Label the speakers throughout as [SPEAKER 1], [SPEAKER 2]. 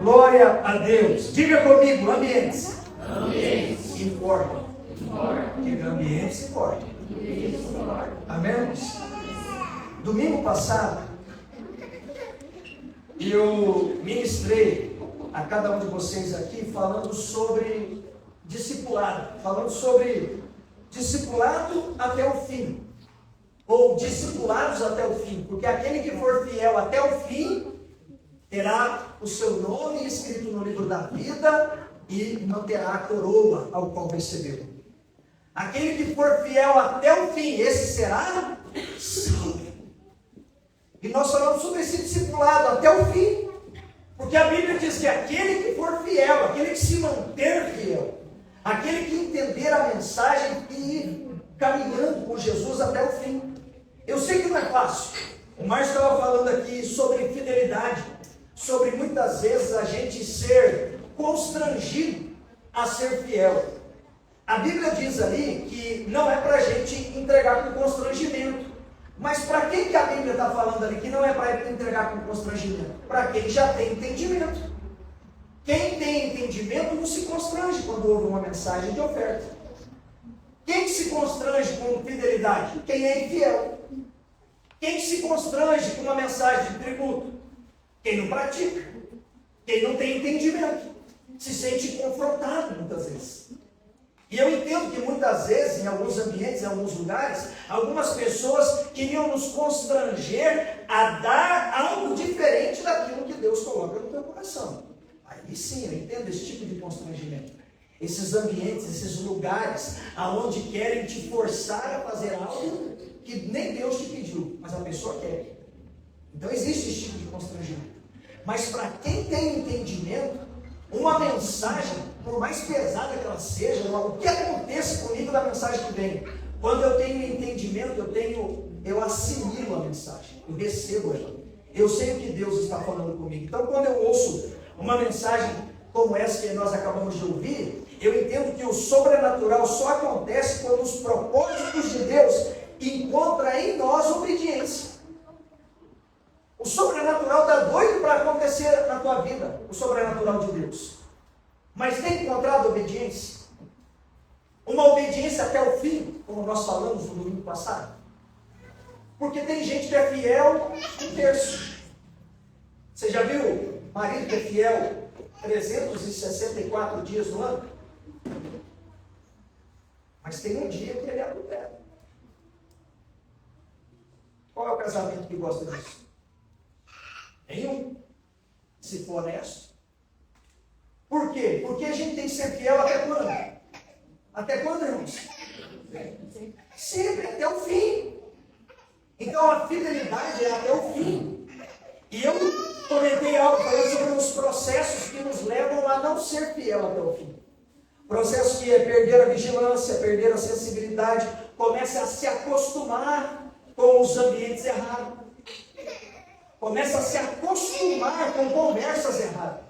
[SPEAKER 1] Glória a Deus. Diga comigo, ambientes. Importam. Diga, ambientes importam. Amém? Domingo passado, eu ministrei a cada um de vocês aqui falando sobre discipulado. Falando sobre discipulado até o fim. Ou discipulados até o fim. Porque aquele que for fiel até o fim terá o seu nome escrito no livro da vida e não terá a coroa ao qual recebeu. Aquele que for fiel até o fim, esse será salvo. E nós falamos sobre esse discipulado até o fim. Porque a Bíblia diz que aquele que for fiel, aquele que se manter fiel, aquele que entender a mensagem e ir caminhando com Jesus até o fim. Eu sei que não é fácil. O Márcio estava falando aqui sobre fidelidade, sobre muitas vezes a gente ser constrangido a ser fiel. A Bíblia diz ali que não é para a gente entregar com constrangimento. Mas para quem que a Bíblia está falando ali que não é para entregar com constrangimento? Para quem já tem entendimento. Quem tem entendimento não se constrange quando ouve uma mensagem de oferta. Quem se constrange com fidelidade? Quem é infiel. Quem se constrange com uma mensagem de tributo? Quem não pratica. Quem não tem entendimento. Se sente confrontado muitas vezes. E eu entendo que muitas vezes, em alguns ambientes, em alguns lugares, algumas pessoas queriam nos constranger a dar algo diferente daquilo que Deus coloca no teu coração. Aí sim, eu entendo esse tipo de constrangimento. Esses ambientes, esses lugares, aonde querem te forçar a fazer algo que nem Deus te pediu, mas a pessoa quer. Então existe esse tipo de constrangimento. Mas para quem tem entendimento, uma mensagem, por mais pesada que ela seja, o que acontece comigo da mensagem que vem? Quando eu tenho entendimento, eu assimilo a mensagem, eu recebo ela. Eu sei o que Deus está falando comigo. Então quando eu ouço uma mensagem como essa que nós acabamos de ouvir, eu entendo que o sobrenatural só acontece quando os propósitos de Deus encontram em nós obediência. O sobrenatural está doido para acontecer na tua vida, o sobrenatural de Deus. Mas tem encontrado obediência? Uma obediência até o fim, como nós falamos no domingo passado. Porque tem gente que é fiel um terço. Você já viu marido que é fiel 364 dias no ano? Mas tem um dia que ele adultera. Qual é o casamento que gosta disso? Nenhum, se for honesto. Por quê? Porque a gente tem que ser fiel até quando? Até quando, irmãos? Sempre, até o fim. Então a fidelidade é até o fim. E eu comentei algo falando sobre os processos que nos levam a não ser fiel até o fim. Processo que é perder a vigilância, perder a sensibilidade, começa a se acostumar com os ambientes errados. Começa a se acostumar com conversas erradas.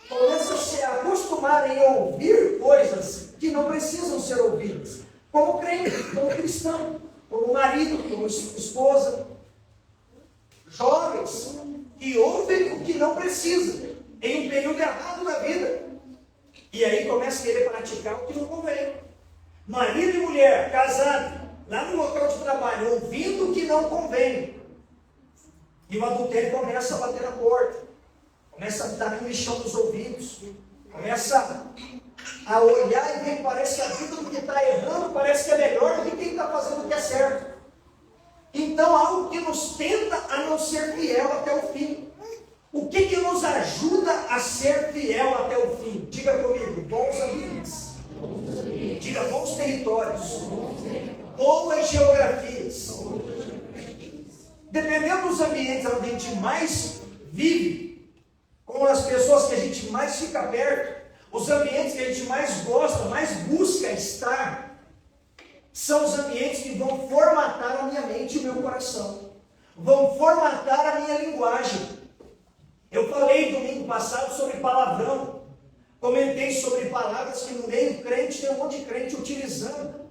[SPEAKER 1] Começa a se acostumar em ouvir coisas que não precisam ser ouvidas. Como crente, como cristão, como marido, como esposa. Jovens que ouvem o que não precisa, em um período errado da vida. E aí começa a querer praticar o que não convém. Marido e mulher, casado, lá no local de trabalho, ouvindo o que não convém. E o adultério começa a bater na porta, começa a dar um lixão nos ouvidos, começa a olhar e ver que parece que a vida do que está errando parece que é melhor do que quem está fazendo o que é certo. Então, algo que nos tenta a não ser fiel até o fim. O que nos ajuda a ser fiel até o fim? Diga comigo, bons ambientes. Diga bons territórios. Boas geografias. Dependendo dos ambientes onde a gente mais vive, com as pessoas que a gente mais fica perto, os ambientes que a gente mais gosta, mais busca estar, são os ambientes que vão formatar a minha mente e o meu coração. Vão formatar a minha linguagem. Eu falei domingo passado sobre palavrão. Comentei sobre palavras que no meio crente tem um monte de crente utilizando.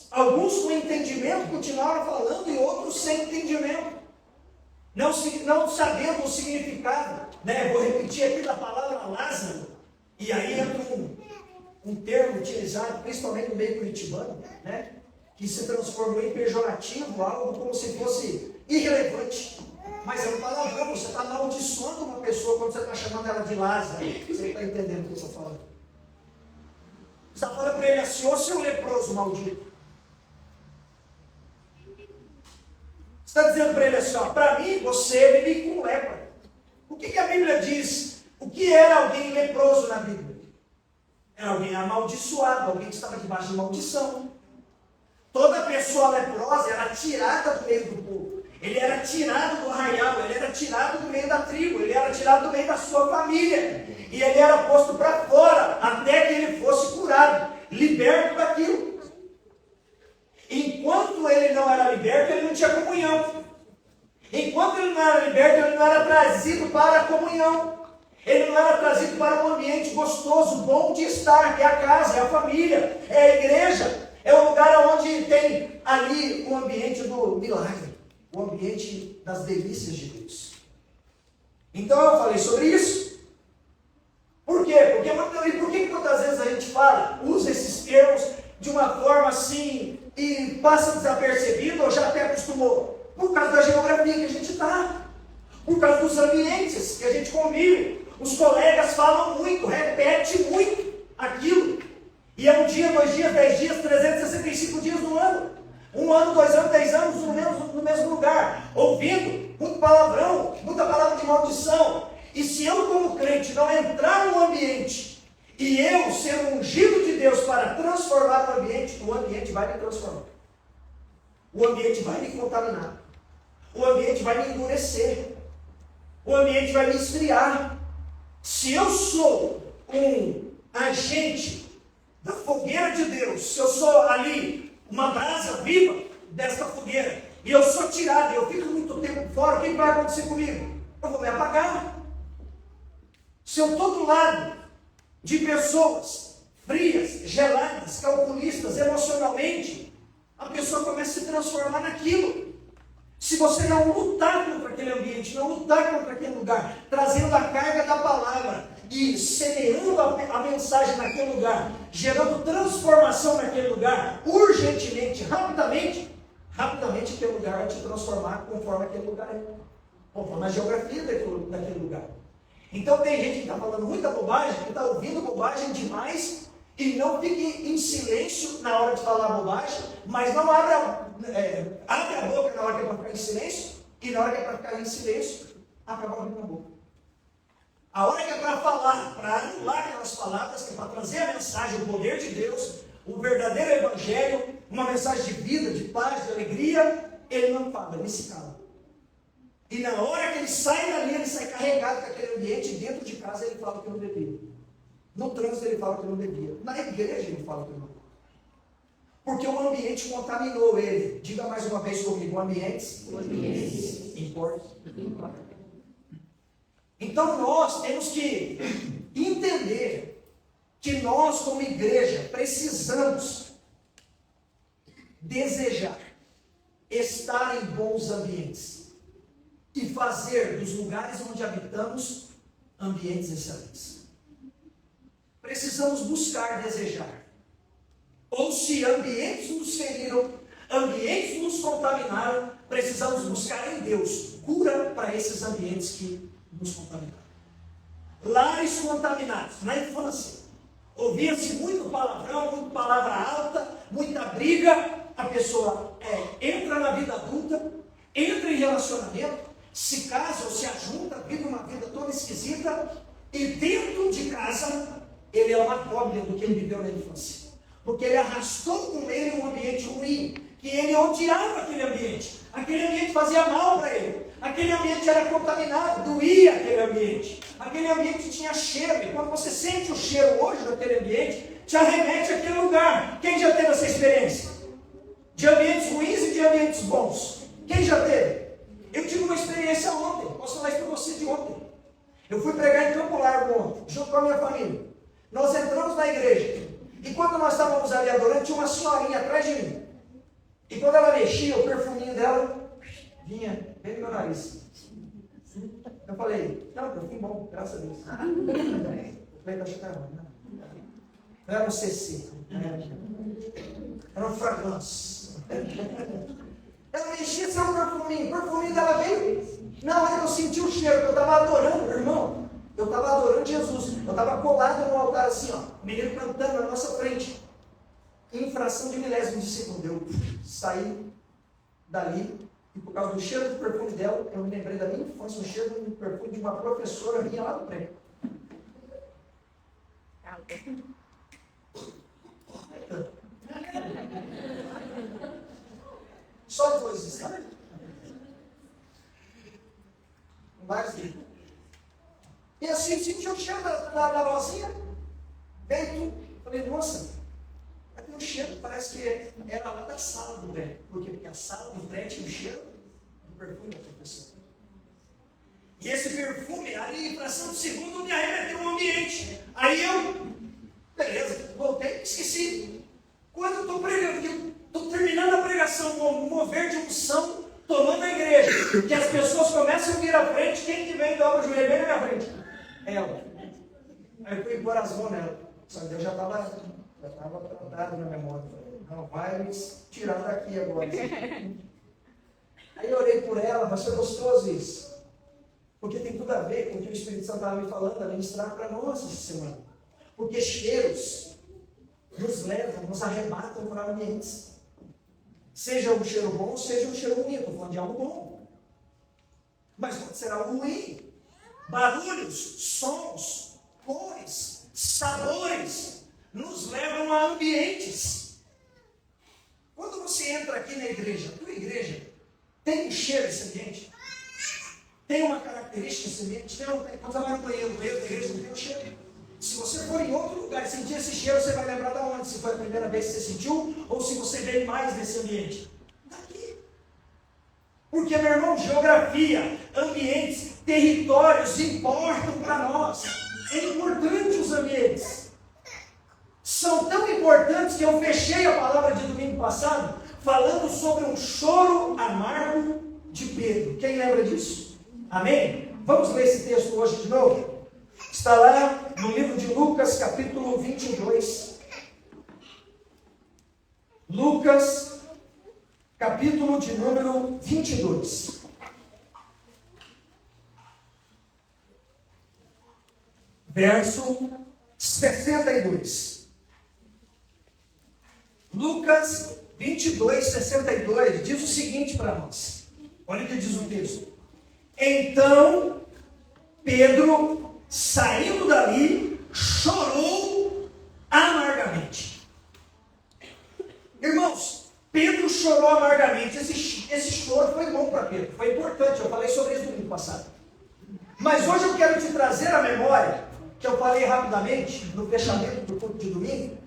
[SPEAKER 1] Alguns com entendimento continuaram falando e outros sem entendimento. não sabendo o significado, né? Vou repetir aqui da palavra Lázaro, e aí entra um termo utilizado principalmente no meio curitibano, né? Que se transformou em pejorativo, algo como se fosse irrelevante. Mas é um palavrão, você está amaldiçoando uma pessoa quando você está chamando ela de Lázaro. Você está entendendo o que eu estou falando? Você está falando para ele assim, ô seu leproso maldito. Você está dizendo para ele assim, ó, para mim você vive com lepra. O que a Bíblia diz? O que era alguém leproso na Bíblia? Era alguém amaldiçoado, alguém que estava debaixo de maldição. Toda pessoa leprosa era tirada do meio do povo. Ele era tirado do arraial, ele era tirado do meio da tribo, ele era tirado do meio da sua família. E ele era posto para fora, até que ele fosse curado, liberto daquilo. Enquanto ele não era liberto, ele não tinha comunhão. Enquanto ele não era liberto, ele não era trazido para a comunhão. Ele não era trazido para um ambiente gostoso, bom de estar, que é a casa, é a família, é a igreja. É o lugar onde tem ali o ambiente do milagre, o ambiente das delícias de Deus. Então eu falei sobre isso. Por quê? Por que muitas vezes a gente fala, usa esses termos de uma forma assim e passa desapercebido ou já até acostumou? Por causa da geografia que a gente está, por causa dos ambientes que a gente convive. Os colegas falam muito, repetem muito aquilo. E é um dia, 2 dias, 10 dias, 365 dias no ano. 1 ano, 2 anos, 10 anos no mesmo lugar. Ouvindo muito palavrão, muita palavra de maldição. E se eu como crente não entrar no ambiente e eu ser um ungido de Deus para transformar o ambiente vai me transformar. O ambiente vai me contaminar. O ambiente vai me endurecer. O ambiente vai me esfriar. Se eu sou um agente da fogueira de Deus, se eu sou ali uma brasa viva desta fogueira, e eu sou tirado, eu fico muito tempo fora, o que vai acontecer comigo? Eu vou me apagar. Se eu estou do lado de pessoas frias, geladas, calculistas, emocionalmente, a pessoa começa a se transformar naquilo. Se você não lutar contra aquele ambiente, não lutar contra aquele lugar, trazendo a carga da palavra e semeando a mensagem naquele lugar, gerando transformação naquele lugar, urgentemente, rapidamente aquele lugar vai te transformar conforme aquele lugar é, conforme a geografia daquele lugar. Então tem gente que está falando muita bobagem, que está ouvindo bobagem demais, e não fique em silêncio na hora de falar bobagem, mas não abre a boca na hora que é para ficar em silêncio, e na hora que é para ficar em silêncio, acaba abrindo a boca. A hora que é para falar, para anular aquelas palavras, que é para trazer a mensagem, o poder de Deus, o verdadeiro evangelho, uma mensagem de vida, de paz, de alegria, ele não fala, ele se cala. E na hora que ele sai dali, ele sai carregado daquele ambiente, dentro de casa ele fala que não devia. No trânsito ele fala que não devia. Na igreja ele fala que não devia. Porque o ambiente contaminou ele. Diga mais uma vez comigo, o ambiente importa. Então nós temos que entender que nós como igreja precisamos desejar estar em bons ambientes e fazer dos lugares onde habitamos ambientes excelentes. Precisamos buscar desejar. Ou se ambientes nos feriram, ambientes nos contaminaram, precisamos buscar em Deus cura para esses ambientes que nos contaminaram. Lares contaminados, na infância, ouvia-se muito palavrão, muita palavra alta, muita briga, a pessoa entra na vida adulta, entra em relacionamento, se casa ou se ajunta, vive uma vida toda esquisita, e dentro de casa, ele é uma cópia do que ele viveu na infância. Porque ele arrastou com ele um ambiente ruim, que ele odiava aquele ambiente fazia mal para ele, aquele ambiente era contaminado, doía aquele ambiente tinha cheiro, e quando você sente o cheiro hoje daquele ambiente, te arremete àquele lugar. Quem já teve essa experiência? De ambientes ruins e de ambientes bons? Quem já teve? Eu tive uma experiência ontem, posso falar isso para você de ontem. Eu fui pregar em Campo Largo ontem, junto com a minha família. Nós entramos na igreja, e quando nós estávamos ali adorando, tinha uma senhorinha atrás de mim. E quando ela mexia, o perfuminho dela vinha bem no meu nariz. Eu falei, não, perfume bom, graças a Deus. Eu falei, tá chegando. Não era um CC, era um fragrância. Ela mexia, saiu um perfuminho dela veio. Na hora que eu senti o cheiro, que eu estava adorando, irmão, eu estava adorando Jesus. Eu estava colado no altar assim, ó, o menino cantando na nossa frente. Em fração de milésimo de segundo, eu saí dali, e por causa do cheiro do perfume dela, eu me lembrei da minha infância, o cheiro do perfume de uma professora minha lá no prédio. Só coisas, tá? Vários livros. E assim, senti o cheiro da rosinha, veio tudo. Falei, nossa, aqui o cheiro parece que era lá da sala do prédio. Por quê? Porque a sala do prédio tinha o cheiro do perfume da professora. E esse perfume, ali, em fração de segundo, me arremeteu um ambiente. Aí eu, beleza, voltei, esqueci. Quando eu estou pregando, estou terminando a pregação com um mover de unção, tomando a igreja, que as pessoas começam a vir à frente, quem que vem dobra o joelho bem na minha frente? Ela. Aí eu fui pôr as mãos nela. Só que eu já estava plantado na memória. Não, vai me tirar daqui agora. Aí eu orei por ela, mas foi gostoso isso. Porque tem tudo a ver com o que o Espírito Santo estava me falando, a ministrar para nós essa semana. Porque cheiros nos levam, nos arrebatam para ambientes. Seja um cheiro bom, seja um cheiro ruim. Estou falando de algo bom. Mas pode ser algo ruim. Barulhos, sons, cores, sabores nos levam a ambientes. Quando você entra aqui na igreja, a tua igreja tem um cheiro esse ambiente? Tem uma característica esse ambiente? Quando você vai no banheiro da igreja, não tem um cheiro. Se você for em outro lugar e sentir esse cheiro, você vai lembrar de onde? Se foi a primeira vez que você sentiu, ou se você veio mais nesse ambiente. Daqui. Porque, meu irmão, geografia, ambientes, territórios importam para nós. É importante os ambientes. São tão importantes que eu fechei a palavra de domingo passado falando sobre um choro amargo de Pedro. Quem lembra disso? Amém? Vamos ler esse texto hoje de novo? Está lá no livro de Lucas, capítulo 22. Lucas, capítulo de número 22. Verso 62. Lucas 22, 62 diz o seguinte para nós. Olha o que diz o texto. Então, Pedro, saindo dali, chorou amargamente. Irmãos, Pedro chorou amargamente. Esse choro foi bom para Pedro, foi importante. Eu falei sobre isso no domingo passado. Mas hoje eu quero te trazer à memória, que eu falei rapidamente no fechamento do culto de domingo,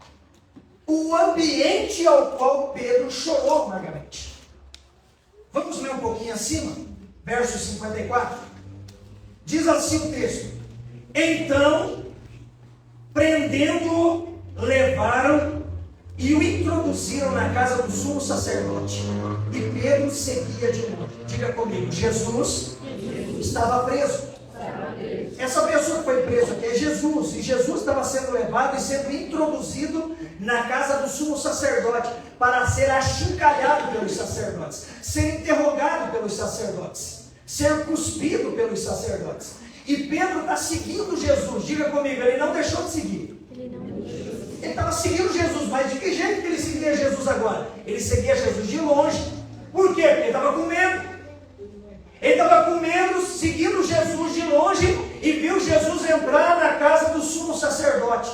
[SPEAKER 1] o ambiente ao qual Pedro chorou amargamente. Vamos ler um pouquinho acima, verso 54. Diz assim o texto: então, prendendo-o, levaram e o introduziram na casa do sumo sacerdote. E Pedro seguia de longe. Diga comigo, Jesus estava preso. Essa pessoa que foi presa aqui é Jesus. E Jesus estava sendo levado e sendo introduzido na casa do sumo sacerdote para ser achincalhado pelos sacerdotes, ser interrogado pelos sacerdotes, ser cuspido pelos sacerdotes. E Pedro está seguindo Jesus. Diga comigo, ele não deixou de seguir. Ele estava seguindo Jesus, mas de que jeito que ele seguia Jesus agora? Ele seguia Jesus de longe. Por quê? Porque ele estava com medo. Ele estava com medo, seguindo Jesus de longe, e viu Jesus entrar na casa do sumo sacerdote.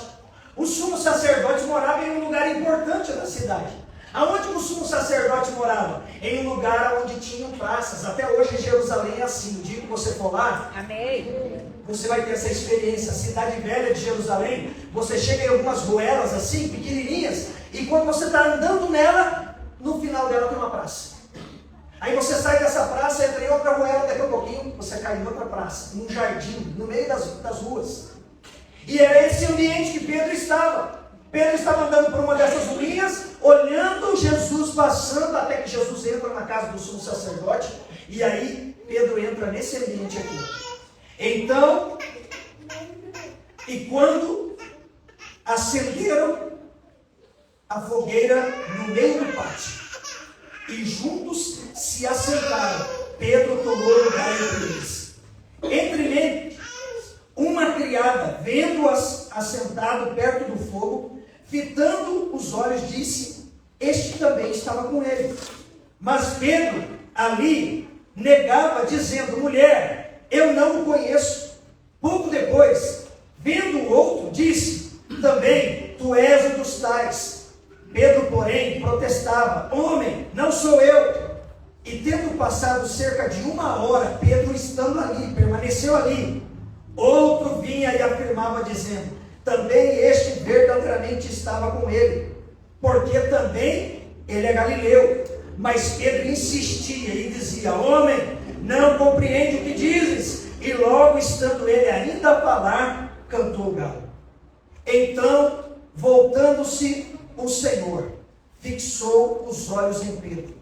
[SPEAKER 1] O sumo sacerdote morava em um lugar importante da cidade. Aonde o sumo sacerdote morava? Em um lugar onde tinham praças. Até hoje em Jerusalém é assim. O dia que você for lá, amém, você vai ter essa experiência. A cidade velha de Jerusalém, você chega em algumas ruelas assim, pequenininhas, e quando você está andando nela, no final dela tem uma praça. Aí você sai dessa praça, entra em outra ruela, daqui a pouquinho você cai em outra praça, num jardim, no meio das ruas. E era esse ambiente que Pedro estava. Pedro estava andando por uma dessas ruínas, olhando Jesus passando, até que Jesus entra na casa do sumo sacerdote, e aí Pedro entra nesse ambiente aqui. Então, e quando acenderam a fogueira no meio do pátio, e juntos se assentaram, Pedro tomou lugar entre eles. Entremente, uma criada, vendo-as assentado perto do fogo, fitando os olhos, disse: este também estava com ele. Mas Pedro ali negava, dizendo: mulher, eu não o conheço. Pouco depois, vendo o outro, disse: também tu és um dos tais. Pedro, porém, protestava: homem, não sou eu. E tendo passado cerca de 1 hora, Pedro estando ali, permaneceu ali, outro vinha e afirmava, dizendo: também este verdadeiramente estava com ele, porque também ele é galileu. Mas Pedro insistia e dizia: homem, não compreende o que dizes. E logo, estando ele ainda a falar, cantou o galo. Então, voltando-se o Senhor, fixou os olhos em Pedro.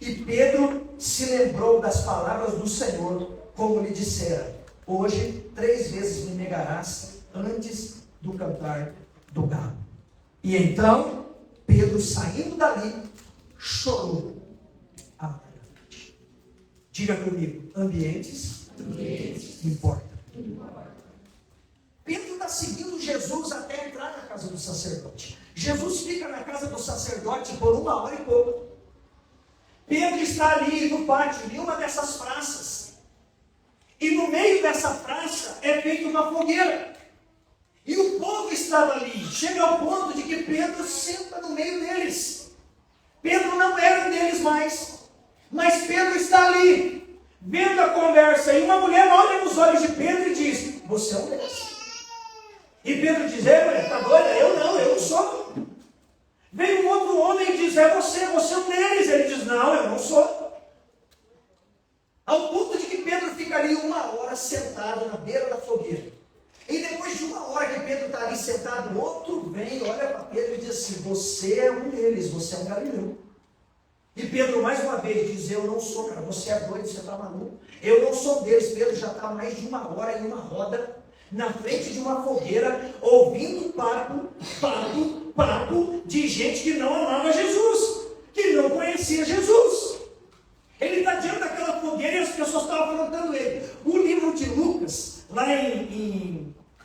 [SPEAKER 1] E Pedro se lembrou das palavras do Senhor, como lhe dissera: hoje 3 vezes me negarás antes do cantar do galo. E então, Pedro, saindo dali, chorou amargamente. Diga comigo: ambientes importam. Pedro está seguindo Jesus até entrar na casa do sacerdote. Jesus fica na casa do sacerdote por 1 hora e pouco. Pedro está ali no pátio, em uma dessas praças. E no meio dessa praça é feita uma fogueira. E o povo estava ali. Chega ao ponto de que Pedro senta no meio deles. Pedro não era um deles mais. Mas Pedro está ali, vendo a conversa. E uma mulher olha nos olhos de Pedro e diz: você é um deles. E Pedro diz: mulher, está doida? Eu não sou. Vem um outro homem e diz: você é um deles. Ele diz: não, eu não sou. Ao ponto de que Pedro fica ali 1 hora sentado na beira da fogueira. E depois de 1 hora que Pedro está ali sentado, outro vem, olha para Pedro e diz assim: você é um deles, você é um galileu. E Pedro mais uma vez diz: eu não sou, cara, você é doido, você está maluco. Eu não sou deles. Pedro já está mais de 1 hora em uma roda, na frente de uma fogueira, ouvindo papo de gente que não amava Jesus, que não conhecia Jesus. Ele está diante daquela fogueira e as pessoas estavam afrontando ele. O livro de Lucas, lá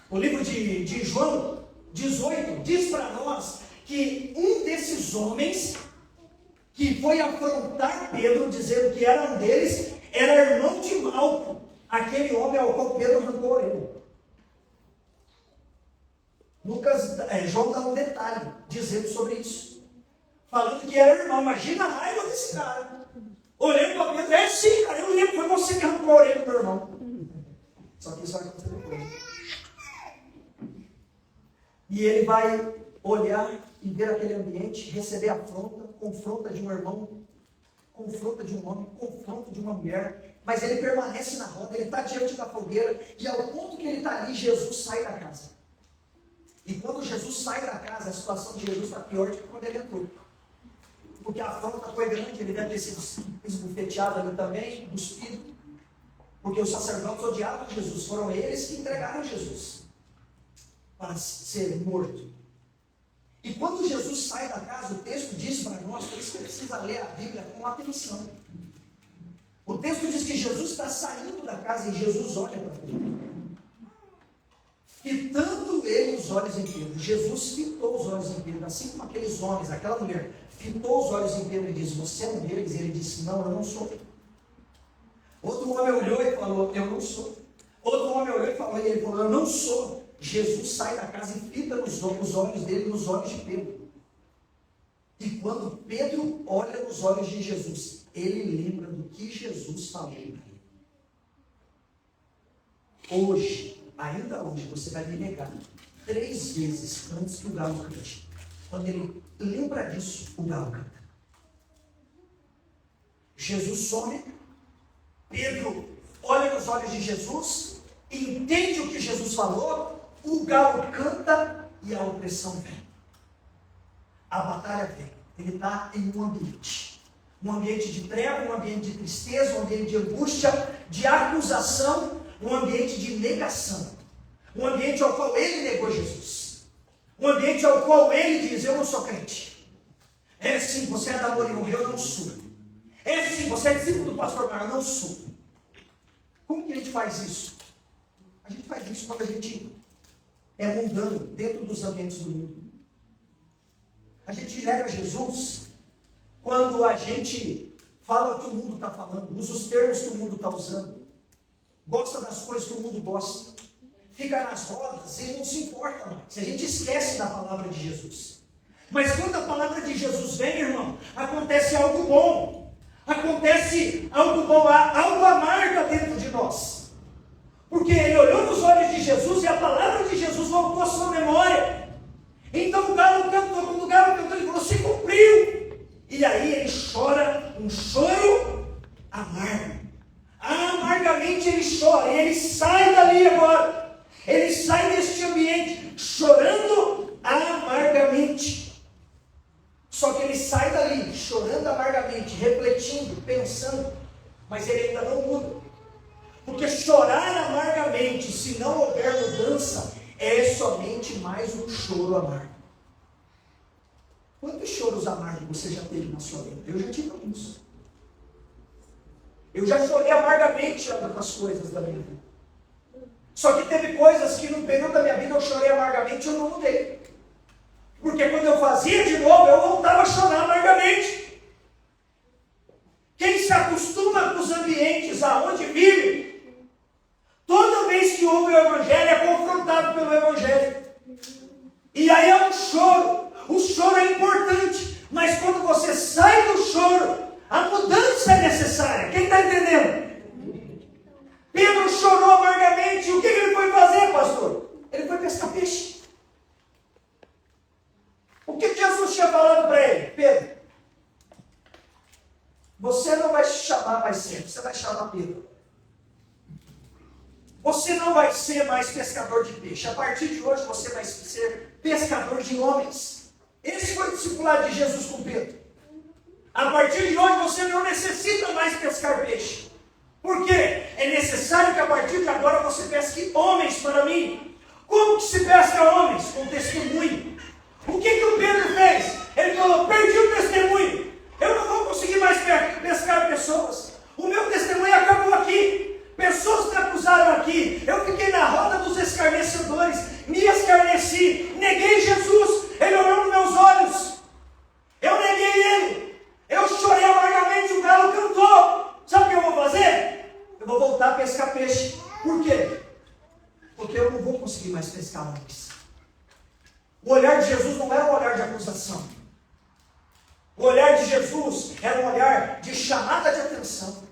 [SPEAKER 1] o livro de João 18, diz para nós que um desses homens que foi afrontar Pedro, dizendo que era um deles, era irmão de Malco, aquele homem ao qual Pedro arrancou a orelha. João dá um detalhe dizendo sobre isso, falando que era irmão. Imagina a raiva desse cara, olhando para Pedro: sim, cara, eu lembro, foi você que arrancou a orelha do meu irmão. Só que isso vai acontecer depois. E ele vai olhar e ver aquele ambiente, receber afronta, confronta de um irmão, confronta de um homem, confronta de uma mulher, mas ele permanece na roda, ele está diante da fogueira, e ao ponto que ele está ali, Jesus sai da casa. E quando Jesus sai da casa, a situação de Jesus está pior do que quando ele entrou. Porque a afronta foi grande, ele deve ter sido esbufeteado ali também, cuspido. Porque os sacerdotes odiavam Jesus, foram eles que entregaram Jesus para ser morto. E quando Jesus sai da casa, o texto diz para nós, por isso que precisa ler a Bíblia com atenção. O texto diz que Jesus está saindo da casa e Jesus olha para Pedro. Fitando ele os olhos em Pedro. Jesus fitou os olhos em Pedro, assim como aqueles homens, aquela mulher, fitou os olhos em Pedro e disse: você é um deles? E ele disse: não, eu não sou. Outro homem olhou e falou: eu não sou. Outro homem olhou e falou, e ele falou: eu não sou. Jesus sai da casa e fita os olhos dele nos olhos de Pedro. E quando Pedro olha nos olhos de Jesus, ele lembra do que Jesus falou para ele. Hoje, ainda hoje, você vai me negar 3 vezes antes que o galo cante. Quando ele lembra disso, o galo canta. Jesus some, Pedro olha nos olhos de Jesus, entende o que Jesus falou, o galo canta e a opressão vem. A batalha vem. Ele está em um ambiente. Um ambiente de treva, um ambiente de tristeza, um ambiente de angústia, de acusação, um ambiente de negação. Um ambiente ao qual ele negou Jesus. Um ambiente ao qual ele diz, eu não sou crente. É sim, você é da Morion, eu não sou. É sim, você é discípulo do pastor Marcos, eu não sou. Como que a gente faz isso? A gente faz isso quando a gente é mundano dentro dos ambientes do mundo. A gente nega Jesus quando a gente fala o que o mundo está falando, usa os termos que o mundo está usando, gosta das coisas que o mundo gosta, fica nas rodas e não se importa mais. A gente esquece da palavra de Jesus. Mas quando a palavra de Jesus vem, irmão, acontece algo bom. Acontece algo bom, algo amarga dentro de nós. Porque ele olhou nos olhos de Jesus e a palavra de Jesus voltou à sua memória. Então o galo cantou, quando o galo cantou, ele falou, se cumpriu. E aí ele chora um choro amargo. Amargamente ele chora, e ele sai dali agora. Ele sai deste ambiente chorando amargamente. Só que ele sai dali chorando amargamente, refletindo, pensando, mas ele ainda não muda. Porque chorar amargamente, se não houver mudança, é somente mais um choro amargo. Quantos choros amargos você já teve na sua vida? Eu já tive alguns. Eu já chorei amargamente das coisas da minha vida. Só que teve coisas que no período da minha vida eu chorei amargamente e eu não mudei. Porque quando eu fazia de novo, eu voltava a chorar amargamente. Quem se acostuma com os ambientes aonde vive, toda vez que ouve o Evangelho é confrontado pelo Evangelho. E aí é um choro. O choro é importante, mas quando você sai do choro, a mudança é necessária. Quem está entendendo? Pedro chorou amargamente. E o que ele foi fazer, pastor? Ele foi pescar peixe. O que Jesus tinha falado para ele? Pedro, você não vai se chamar mais sempre, você vai chamar Pedro. Você não vai ser mais pescador de peixe. A partir de hoje você vai ser pescador de homens. Esse foi o discipulado de Jesus com Pedro. A partir de hoje você não necessita mais pescar peixe. Por quê? É necessário que a partir de agora você pesque homens para mim. Como que se pesca homens? Com testemunho. O que o Pedro fez? Ele falou, perdi o testemunho. Eu não vou conseguir mais pescar pessoas. O meu testemunho acabou aqui. Pessoas me acusaram aqui. Eu fiquei na roda dos escarnecedores. Me escarneci. Neguei Jesus. Ele olhou nos meus olhos. Eu neguei ele. Eu chorei amargamente. O galo cantou. Sabe o que eu vou fazer? Eu vou voltar a pescar peixe. Por quê? Porque eu não vou conseguir mais pescar homens. O olhar de Jesus não era um olhar de acusação. O olhar de Jesus era um olhar de chamada de atenção.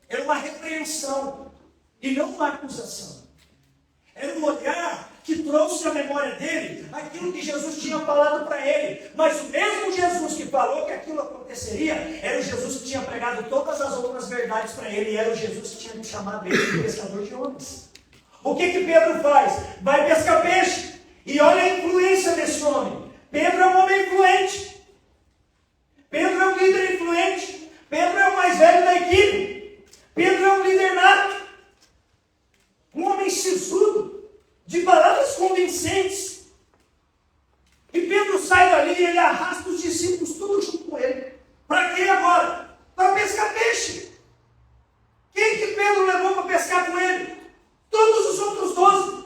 [SPEAKER 1] Era uma repreensão e não uma acusação. Era um olhar que trouxe à memória dele aquilo que Jesus tinha falado para ele. Mas o mesmo Jesus que falou que aquilo aconteceria, era o Jesus que tinha pregado todas as outras verdades para ele, e era o Jesus que tinha chamado ele de pescador de homens. O que Pedro faz? Vai pescar peixe. E olha a influência desse homem. Pedro é um homem influente. Pedro é um líder influente. Pedro é o mais velho da equipe. Pedro é um líder nato. Um homem sisudo, de palavras convincentes. E Pedro sai dali e ele arrasta os discípulos tudo junto com ele. Para quê agora? Para pescar peixe. Quem que Pedro levou para pescar com ele? Todos os outros 12.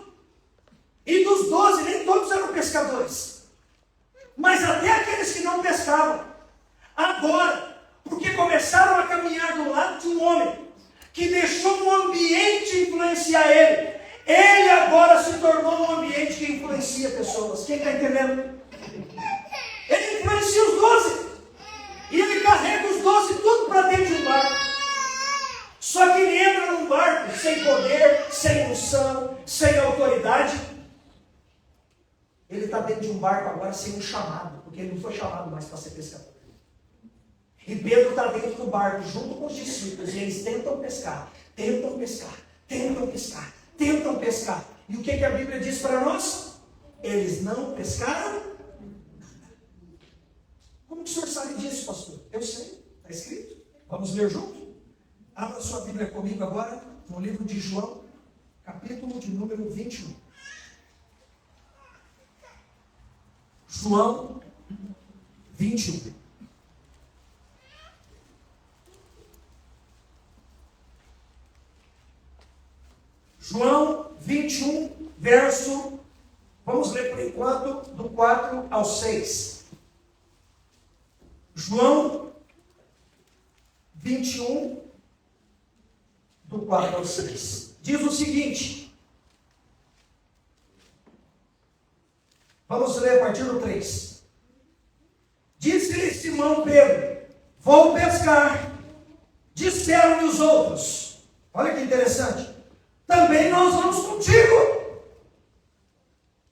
[SPEAKER 1] E dos 12, nem todos eram pescadores. Mas até aqueles que não pescavam. Agora, porque começaram a caminhar do lado de um homem que deixou um ambiente influenciar ele. Ele agora se tornou um ambiente que influencia pessoas. Quem está entendendo? Ele influencia os 12. E ele carrega os 12 tudo para dentro de um barco. Só que ele entra num barco sem poder, sem unção, sem autoridade. Ele está dentro de um barco agora sem um chamado, porque ele não foi chamado mais para ser pescador. E Pedro está dentro do barco, junto com os discípulos, e eles tentam pescar, tentam pescar, tentam pescar, tentam pescar. E o que a Bíblia diz para nós? Eles não pescaram nada. Como que o senhor sabe disso, pastor? Eu sei, está escrito. Vamos ler junto? Abra sua Bíblia comigo agora, no livro de João, capítulo de número 21. João 21. João 21, verso, vamos ler por enquanto, do 4 ao 6. João 21, do 4 ao 6. Diz o seguinte, vamos ler a partir do 3. Disse-lhe Simão Pedro, vou pescar. Disseram-lhe os outros, olha que interessante, também nós vamos contigo.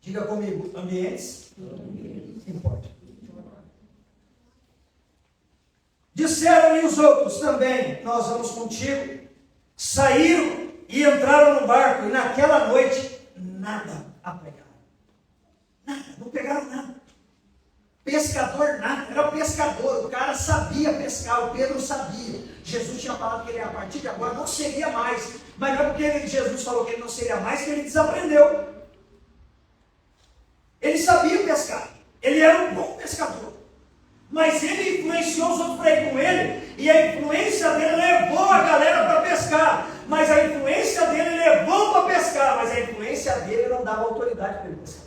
[SPEAKER 1] Diga comigo, ambientes importa. Disseram-lhe os outros também, nós vamos contigo. Saíram e entraram no barco, e naquela noite nada apanharam. Nada, não pegaram nada. Pescador nada, era pescador, o cara sabia pescar, o Pedro sabia. Jesus tinha falado que ele a partir de agora não seria mais. Mas não é porque Jesus falou que ele não seria mais que ele desaprendeu. Ele sabia pescar, ele era um bom pescador. Mas ele influenciou os outros para ir com ele, e a influência dele levou a galera para pescar. Mas a influência dele levou para pescar, mas a influência dele não dava autoridade para ele pescar.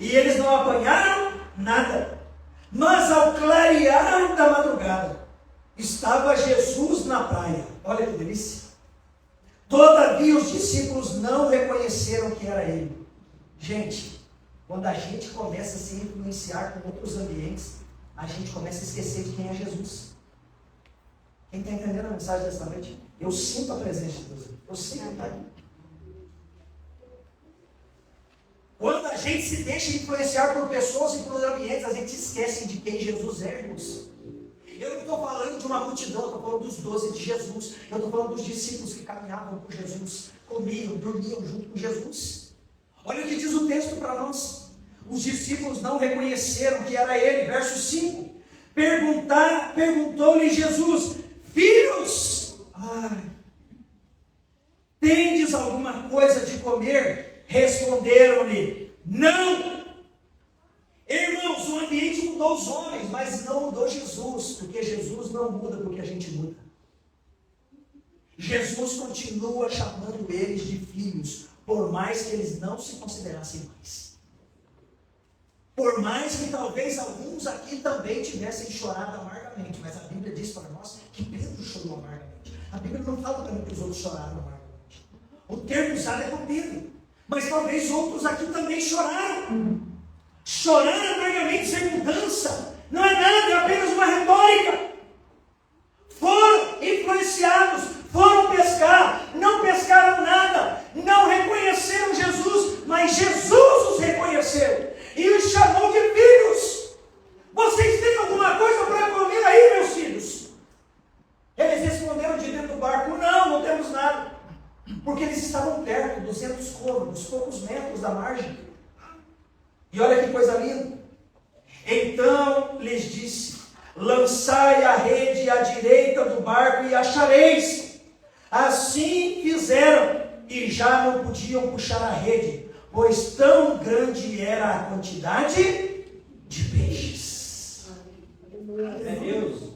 [SPEAKER 1] E eles não apanharam nada. Mas ao clarear da madrugada, estava Jesus na praia. Olha que delícia. Todavia os discípulos não reconheceram que era ele. Gente, quando a gente começa a se influenciar com outros ambientes, a gente começa a esquecer de quem é Jesus. Quem está entendendo a mensagem desta noite? Eu sinto a presença de Deus. Eu sinto, tá? Quando a gente se deixa influenciar por pessoas e por ambientes, a gente esquece de quem Jesus é, irmãos. Eu não estou falando de uma multidão, eu estou falando dos 12 de Jesus. Eu estou falando dos discípulos que caminhavam com Jesus, comiam, dormiam junto com Jesus. Olha o que diz o texto para nós. Os discípulos não reconheceram que era ele. Verso 5. Perguntou-lhe Jesus, filhos, tendes alguma coisa de comer? Responderam-lhe, não. Irmãos, o ambiente mudou os homens, mas não mudou Jesus, porque Jesus não muda porque a gente muda. Jesus continua chamando eles de filhos, por mais que eles não se considerassem mais. Por mais que talvez alguns aqui também tivessem chorado amargamente, mas a Bíblia diz para nós que Pedro chorou amargamente. A Bíblia não fala para mim que os outros choraram amargamente. O termo usado é com Pedro, mas talvez outros aqui também choraram. Chorar amargamente sem mudança não é nada, é apenas uma retórica. Foram influenciados, foram pescar, não pescaram nada, não reconheceram Jesus, mas Jesus os reconheceu e os chamou de filhos. Vocês têm alguma coisa para comer aí, meus filhos? Eles responderam de dentro do barco, não temos nada, porque eles estavam perto, 200 côvados, poucos metros da margem. E olha que coisa linda. Então lhes disse, lançai a rede à direita do barco e achareis. Assim fizeram, e já não podiam puxar a rede, pois tão grande era a quantidade de peixes. É Deus.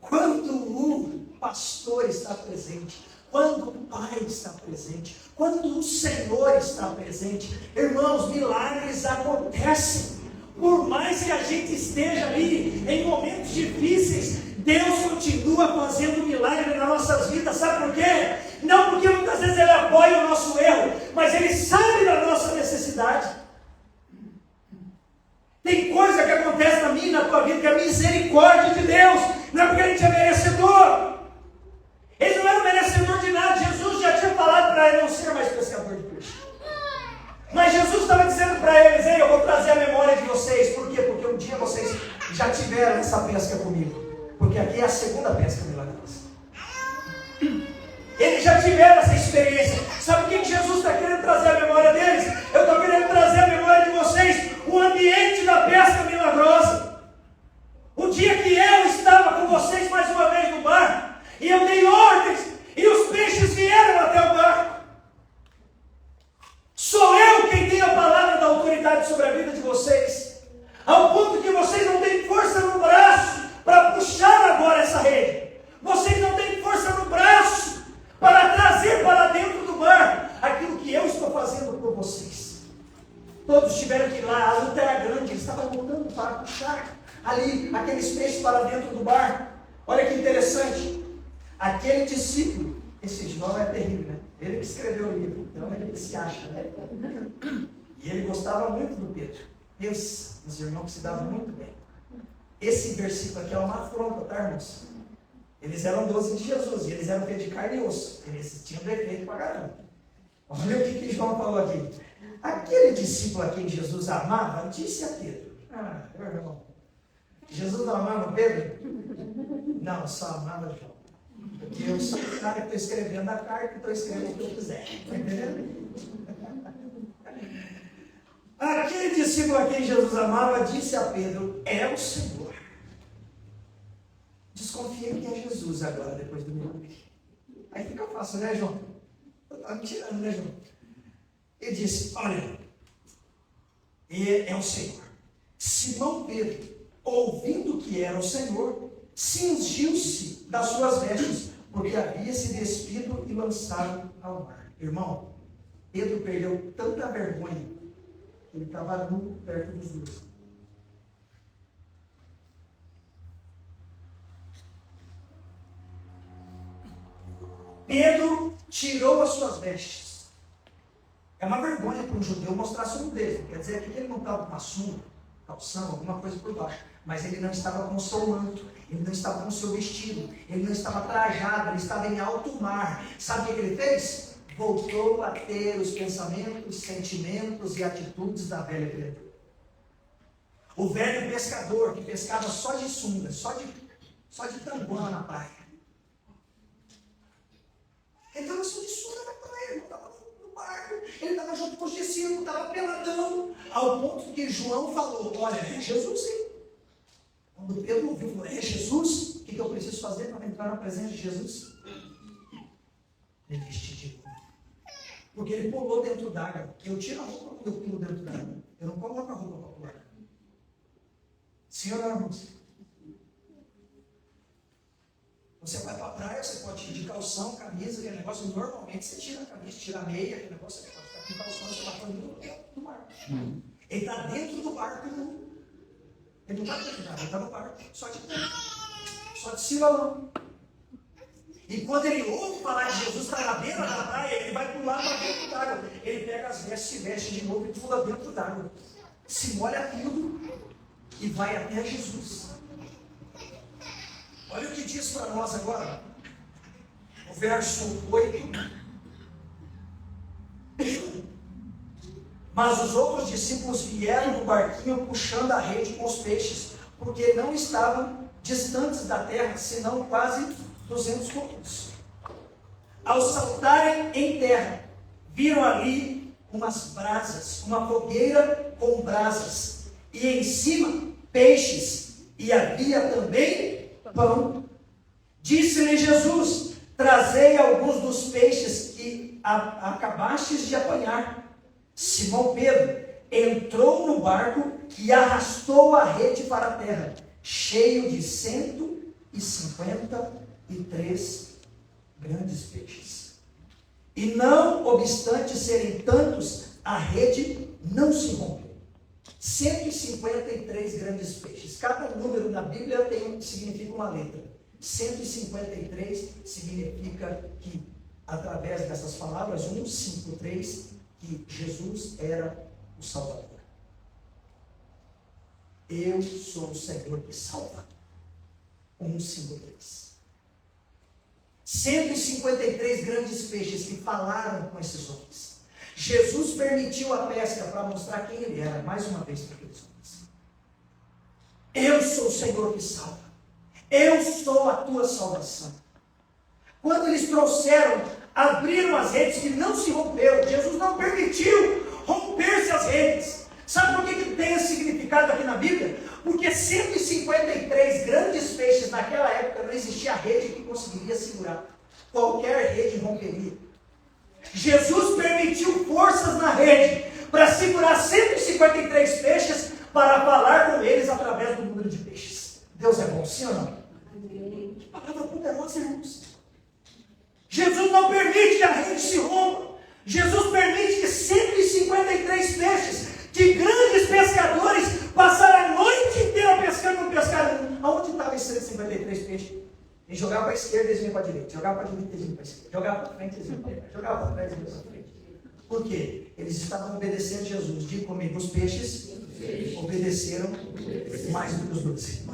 [SPEAKER 1] Quando o pastor está presente, quando o Pai está presente, quando o Senhor está presente, irmãos, milagres acontecem. Por mais que a gente esteja ali em momentos difíceis, Deus continua fazendo milagre nas nossas vidas. Sabe por quê? Não porque muitas vezes Ele apoia o nosso erro, mas Ele sabe da nossa necessidade. Tem coisa que acontece na minha e na tua vida que é misericórdia de Deus, não é porque a gente é merecedor. Ele não era merecedor de nada. Jesus já tinha falado para ele não ser mais pescador de peixe. Mas Jesus estava dizendo para eles, ei, eu vou trazer a memória de vocês. Por quê? Porque um dia vocês já tiveram essa pesca comigo. Porque aqui é a segunda pesca milagrosa. Eles já tiveram essa experiência. Sabe o que Jesus está querendo trazer a memória deles? Eu estou querendo trazer a memória de vocês o ambiente da pesca milagrosa. e eu dei ordens, e os peixes vieram até o barco. Sou eu quem tem a palavra da autoridade sobre a vida de vocês, ao ponto que vocês não têm força no braço para puxar agora essa rede. Vocês não têm força no braço para trazer para dentro do barco aquilo que eu estou fazendo por vocês. Todos tiveram que ir lá, a luta era grande, eles estavam lutando para puxar ali aqueles peixes para dentro do barco. Olha que interessante, aquele discípulo, esse João é terrível, né? Ele que escreveu o livro, então ele se acha, né? E ele gostava muito do Pedro. Pensa, os irmãos que se davam muito bem. Esse versículo aqui é uma afronta, tá, irmãos? Eles eram 12 de Jesus, e eles eram feitos de carne e osso. Eles tinham defeito pra caramba. Olha o que João falou aqui. Aquele discípulo a quem Jesus amava, disse a Pedro: meu irmão, Jesus não amava Pedro? Não, só amava João. Porque eu sou o cara que estou escrevendo a carta e estou escrevendo o que eu quiser. Está entendendo? Aquele discípulo a quem Jesus amava disse a Pedro: é o Senhor. Desconfia que é Jesus agora, depois do milagre. Aí fica fácil, né, João? Está me tirando, né, João? Ele disse: olha, é o Senhor. Simão Pedro, ouvindo que era o Senhor, cingiu-se das suas vestes, porque havia se despido e lançado ao mar. Irmão, Pedro perdeu tanta vergonha que ele estava nu perto dos dois. Pedro tirou as suas vestes. É uma vergonha para um judeu mostrar a sua nudez. Quer dizer que ele não estava com uma sunga, calção, alguma coisa por baixo. Mas ele não estava com o seu manto, ele não estava com o seu vestido, ele não estava trajado, ele estava em alto mar. Sabe o que ele fez? Voltou a ter os pensamentos, sentimentos e atitudes da velha criatura. O velho pescador que pescava só de sunga, só de tambona na praia. Ele estava só de sunga na praia, ele não estava no barco, ele estava junto com os discípulos, estava peladão, ao ponto que João falou: olha, é Jesus, sim. Quando Pedro ouviu, falou: é Jesus? O que eu preciso fazer para entrar na presença de Jesus? Ele vestiu de novo. Porque ele pulou dentro d'água. Eu tiro a roupa quando eu pulo dentro d'água. Eu não coloco a roupa para pular. Sim ou não, irmãos? Você vai para a praia, você pode ir de calção, camisa, aquele negócio. Normalmente você tira a camisa, tira a meia, aquele negócio, você pode ficar com calção, você está falando dentro do barco. Ele está dentro do barco, não. Ele não está dentro d'água, ele está no barco, só de dentro. Só de cilalão. E quando ele ouve falar de Jesus, está na beira da praia, ele vai pular para dentro d'água. Ele pega as vestes, se veste de novo e pula dentro d'água. Se molha tudo e vai até Jesus. Olha o que diz para nós agora. O verso 8. Mas os outros discípulos vieram no barquinho puxando a rede com os peixes, porque não estavam distantes da terra, senão quase 200 côvados. Ao saltarem em terra, viram ali umas brasas, uma fogueira com brasas, e em cima peixes, e havia também pão. Disse-lhe Jesus: trazei alguns dos peixes que acabastes de apanhar. Simão Pedro entrou no barco e arrastou a rede para a terra, cheio de 153 grandes peixes. E não obstante serem tantos, a rede não se rompeu. 153 grandes peixes. Cada número na Bíblia significa uma letra. 153 significa que, através dessas palavras, 153, que Jesus era o Salvador. Eu sou o Senhor que salva. 153. 153 grandes peixes que falaram com esses homens. Jesus permitiu a pesca para mostrar quem ele era, mais uma vez para aqueles homens. Eu sou o Senhor que salva. Eu sou a tua salvação. Quando eles trouxeram, abriram as redes que não se romperam. Jesus não permitiu romper-se as redes. Sabe por que tem esse significado aqui na Bíblia? Porque 153 grandes peixes naquela época não existia rede que conseguiria segurar. Qualquer rede romperia. Jesus permitiu forças na rede para segurar 153 peixes para falar com eles através do número de peixes. Deus é bom, sim ou não? Que palavra poderosa, irmãos. Jesus não permite que a rede se rompa. Jesus permite que 153 peixes, que grandes pescadores passaram a noite inteira pescando, não pescaram nenhum. Aonde estavam esses 153 peixes? Eles jogavam para a esquerda, eles vinham para a direita. Jogavam para a direita, eles vinham para a esquerda. Jogavam para frente, eles vinham para trás. Jogavam para trás, eles vinham para frente. Por quê? Eles estavam obedecendo a Jesus. Diga comigo, os peixes obedeceram mais do que os 12.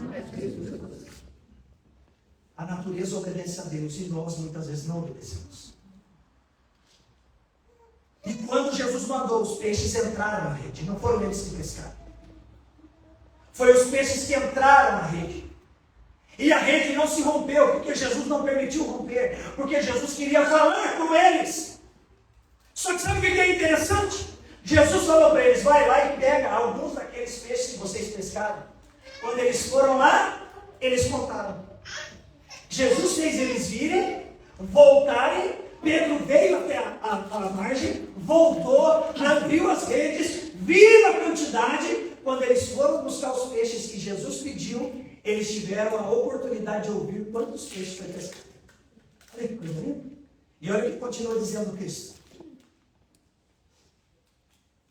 [SPEAKER 1] A natureza obedece a Deus e nós muitas vezes não obedecemos. E quando Jesus mandou, os peixes entraram na rede, não foram eles que pescaram. Foi os peixes que entraram na rede. E a rede não se rompeu, porque Jesus não permitiu romper, porque Jesus queria falar com eles. Só que sabe o que é interessante? Jesus falou para eles, vai lá e pega alguns daqueles peixes que vocês pescaram. Quando eles foram lá, eles contaram. Jesus fez eles virem, voltarem. Pedro veio até a margem, voltou, abriu as redes, viu a quantidade. Quando eles foram buscar os peixes que Jesus pediu, eles tiveram a oportunidade de ouvir quantos peixes foi pescado. Olha que coisa linda. E olha o que continua dizendo Cristo.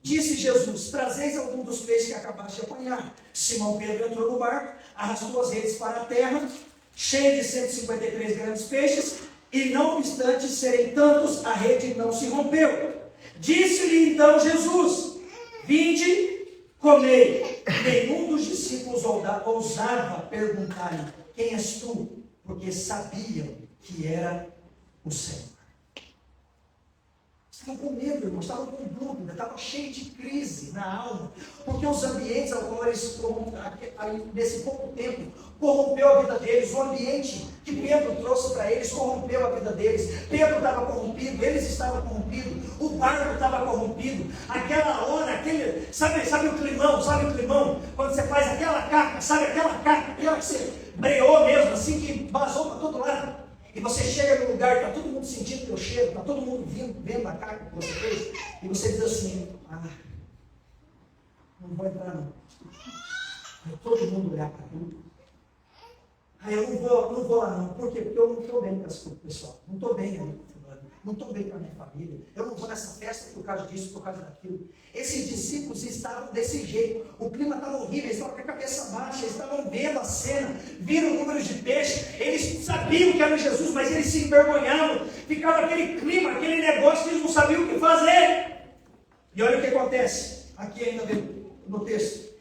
[SPEAKER 1] Disse Jesus, trazeis algum dos peixes que acabaste de apanhar. Simão Pedro entrou no barco, arrastou as redes para a terra, cheia de 153 grandes peixes, e não obstante serem tantos, a rede não se rompeu. Disse-lhe então Jesus, vinde, comei. Nenhum dos discípulos ousava perguntar-lhe, quem és tu? Porque sabiam que era o Senhor. Estavam com medo, irmãos, estavam com dúvida, estavam cheios de crise na alma, porque os ambientes ao qual eles nesse pouco tempo corrompeu a vida deles, o ambiente que Pedro trouxe para eles corrompeu a vida deles. Pedro estava corrompido, eles estavam corrompidos, o barco estava corrompido, aquela hora, sabe o climão, quando você faz aquela caca, sabe aquela caca, aquela que você breou mesmo, assim que vazou para todo lado. E você chega no lugar, está todo mundo sentindo o teu cheiro, está todo mundo vendo a carne que você fez, e você diz assim, não vou entrar não. Aí todo mundo olhar para tudo. Eu não vou lá não. Por quê? Porque eu não estou bem com esse pessoal. Não estou bem ali. Não estou bem com a minha família. Eu não vou nessa festa por causa disso, por causa daquilo. Esses discípulos estavam desse jeito. O clima estava horrível, eles estavam com a cabeça baixa, eles estavam vendo a cena, viram o número de peixes, eles sabiam que era Jesus, mas eles se envergonhavam. Ficava aquele clima, aquele negócio que eles não sabiam o que fazer. E olha o que acontece, aqui ainda no texto.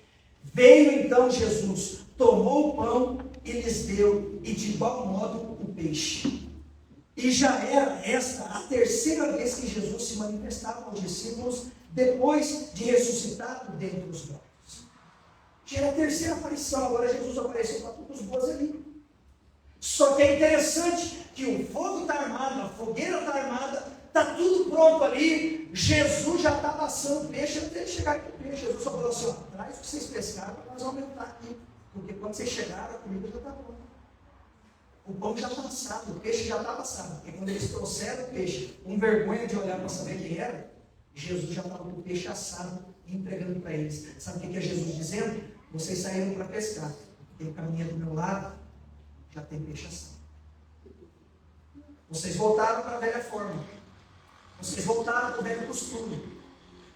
[SPEAKER 1] Veio então Jesus, tomou o pão e lhes deu, e de igual modo o peixe. E já era esta a terceira vez que Jesus se manifestava aos discípulos depois de ressuscitado dentre os mortos. Já era a terceira aparição, agora Jesus apareceu para todos os boas ali. Só que é interessante que o fogo está armado, a fogueira está armada, está tudo pronto ali, Jesus já está passando peixe até chegar aqui o peixe. Jesus só falou assim, traz o que vocês pescaram para nós aumentar aqui, porque quando vocês chegaram a comida já está pronta. O pão já está assado, o peixe já está assado. Porque quando eles trouxeram o peixe, com vergonha de olhar para saber quem era, Jesus já estava com o peixe assado e entregando para eles. Sabe o que é Jesus dizendo? Vocês saíram para pescar. Tem caminho do meu lado, já tem peixe assado. Vocês voltaram para a velha forma. Vocês voltaram para o velho costume.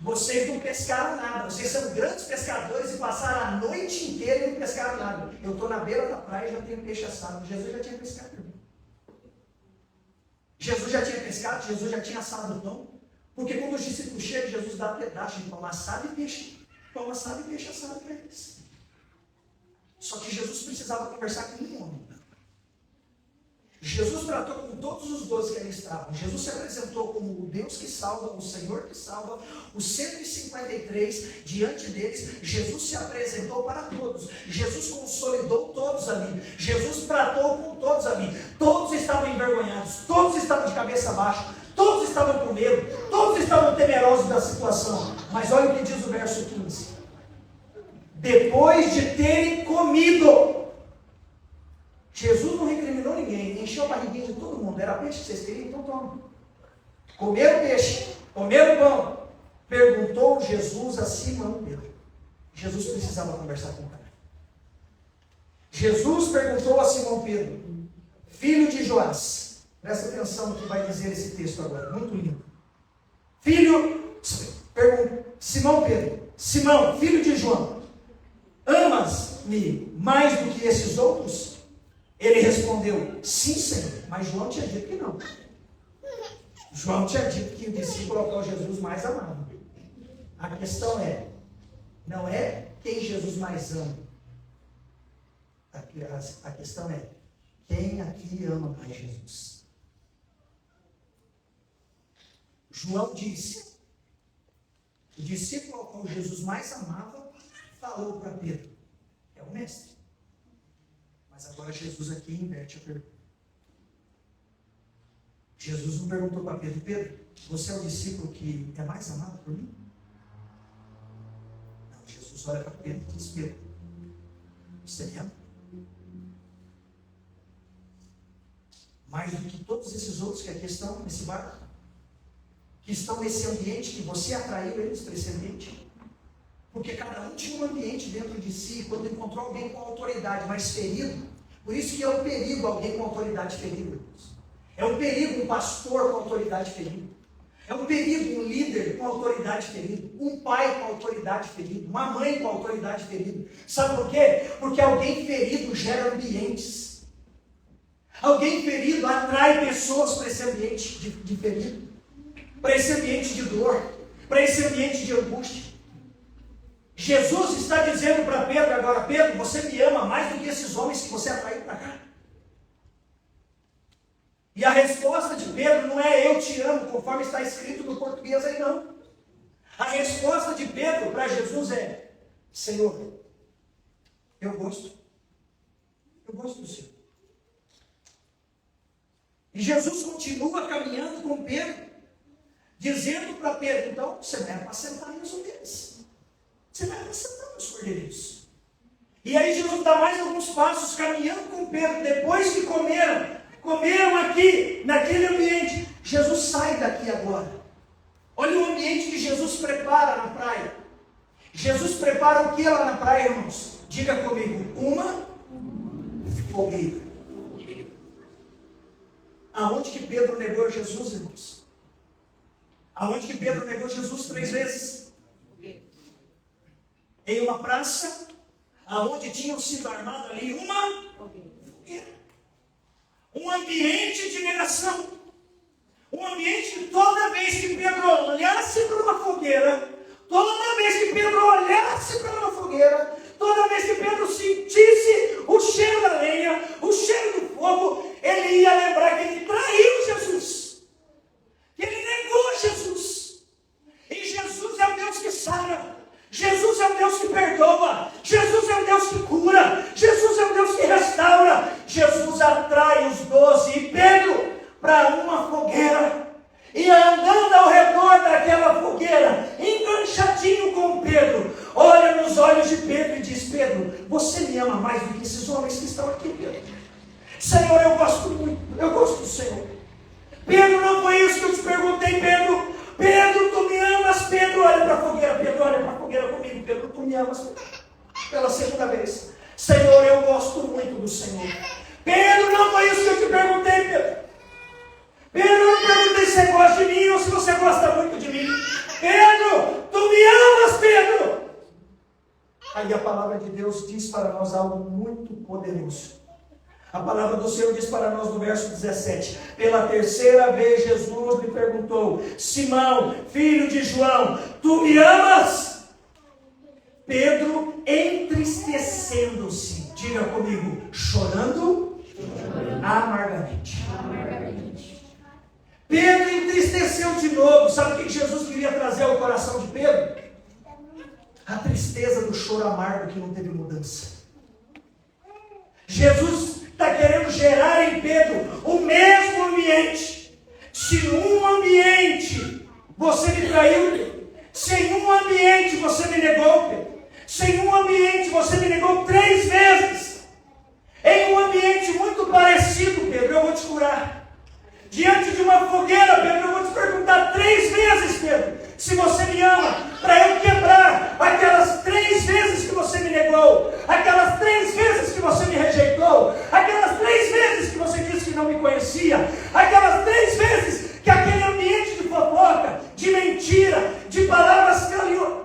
[SPEAKER 1] Vocês não pescaram nada. Vocês são grandes pescadores e passaram a noite inteira e não pescaram nada. Eu estou na beira da praia e já tenho peixe assado. Jesus já tinha pescado também. Jesus já tinha pescado, Jesus já tinha assado o pão. Porque quando os discípulos chegam, Jesus dá pedaço de pão assado e peixe. Pão assado e peixe assado para eles. Só que Jesus precisava conversar com um homem. Jesus tratou com todos os 12 que ali estavam. Jesus se apresentou como o Deus que salva, o Senhor que salva. Os 153 diante deles, Jesus se apresentou para todos. Jesus consolidou todos ali. Jesus tratou com todos ali. Todos estavam envergonhados, todos estavam de cabeça baixa, todos estavam com medo, todos estavam temerosos da situação. Mas olha o que diz o verso 15. depois de terem comido. Jesus não recriminou ninguém, encheu a barriguinha de todo mundo. Era peixe que vocês queriam? Então toma. Comeram peixe, comeram pão. Perguntou Jesus a Simão Pedro. Jesus precisava conversar com o cara. Jesus perguntou a Simão Pedro, filho de Joás. Presta atenção no que vai dizer esse texto agora, muito lindo. Simão Pedro, Simão, filho de João, amas-me mais do que esses outros? Ele respondeu, sim, Senhor. Mas João tinha dito que não. João tinha dito que o discípulo ao qual Jesus mais amava. A questão não é quem Jesus mais ama. A questão é, quem aqui ama mais Jesus? João disse, o discípulo ao qual Jesus mais amava, falou para Pedro, é o mestre. Mas agora Jesus aqui inverte a pergunta. Jesus não perguntou para Pedro, Pedro, você é o discípulo que é mais amado por mim? Não, Jesus olha para Pedro e diz, Pedro, você me ama? Mais do que todos esses outros que aqui estão nesse barco, que estão nesse ambiente, que você atraiu eles para esse ambiente. Porque cada um tinha um ambiente dentro de si, quando encontrou alguém com autoridade, mas ferido. Por isso que é um perigo alguém com autoridade ferida. É um perigo um pastor com autoridade ferida. É um perigo um líder com autoridade ferida. Um pai com autoridade ferida. Uma mãe com autoridade ferida. Sabe por quê? Porque alguém ferido gera ambientes. Alguém ferido atrai pessoas para esse ambiente de ferido. Para esse ambiente de dor. Para esse ambiente de angústia. Jesus está dizendo para Pedro agora, Pedro, você me ama mais do que esses homens que você atraiu para cá. E a resposta de Pedro não é eu te amo, conforme está escrito no português aí não. A resposta de Pedro para Jesus é, Senhor, eu gosto do Senhor. E Jesus continua caminhando com Pedro, dizendo para Pedro, então, você vai apacentar minhas ovelhas. Você vai apacentar meus cordeirinhos. E aí Jesus dá mais alguns passos, caminhando com Pedro, depois que comeram aqui, naquele ambiente. Jesus sai daqui agora. Olha o ambiente que Jesus prepara na praia. Jesus prepara o que lá na praia, irmãos? Diga comigo, uma fogueira. Aonde que Pedro negou Jesus, irmãos? Aonde que Pedro negou Jesus 3 vezes? Em uma praça, aonde tinham sido armado ali uma fogueira. Um ambiente de negação. Um ambiente que toda vez que Pedro olhasse para uma fogueira, toda vez que Pedro olhasse para uma fogueira, toda vez que Pedro sentisse o cheiro da lenha, o cheiro do fogo, ele ia lembrar que ele traiu Jesus. Que ele negou Jesus. E Jesus é o Deus que sara. Jesus é o Deus que perdoa. Jesus é o Deus que cura. Jesus é o Deus que restaura. Jesus atrai os 12 e Pedro para uma fogueira. E andando ao redor daquela fogueira, enganchadinho com Pedro, olha nos olhos de Pedro e diz, Pedro, você me ama mais do que esses homens que estão aqui, Pedro. Senhor, eu gosto muito, eu gosto do Senhor. Pedro, não foi isso que eu te perguntei, Pedro. Pedro, tu me amas, Pedro, olha para a fogueira, Pedro, olha para a fogueira comigo, Pedro, tu me amas, pela segunda vez. Senhor, eu gosto muito do Senhor. Pedro, não foi isso que eu te perguntei, Pedro. Pedro, eu não perguntei se você gosta de mim ou se você gosta muito de mim. Pedro, tu me amas, Pedro. Aí a palavra de Deus diz para nós algo muito poderoso. A palavra do Senhor diz para nós no verso 17, pela terceira vez Jesus lhe perguntou, Simão, filho de João, tu me amas? Pedro, entristecendo-se, diga comigo, chorando amargamente. Pedro entristeceu de novo. Sabe o que Jesus queria trazer ao coração de Pedro? A tristeza do choro amargo que não teve mudança. Jesus está querendo gerar em Pedro o mesmo ambiente. Se num ambiente você me traiu, Pedro. Se em um ambiente você me negou, Pedro. Se em um ambiente você me negou 3 vezes, em um ambiente muito parecido, Pedro, eu vou te curar. Diante de uma fogueira, Pedro, eu vou te perguntar 3 vezes, Pedro, se você me ama, para eu quebrar aquelas 3 vezes que você me negou, aquelas 3 vezes que você me rejeitou, aquelas 3 vezes que você disse que não me conhecia, aquelas 3 vezes que aquele ambiente de fofoca, de mentira, de palavras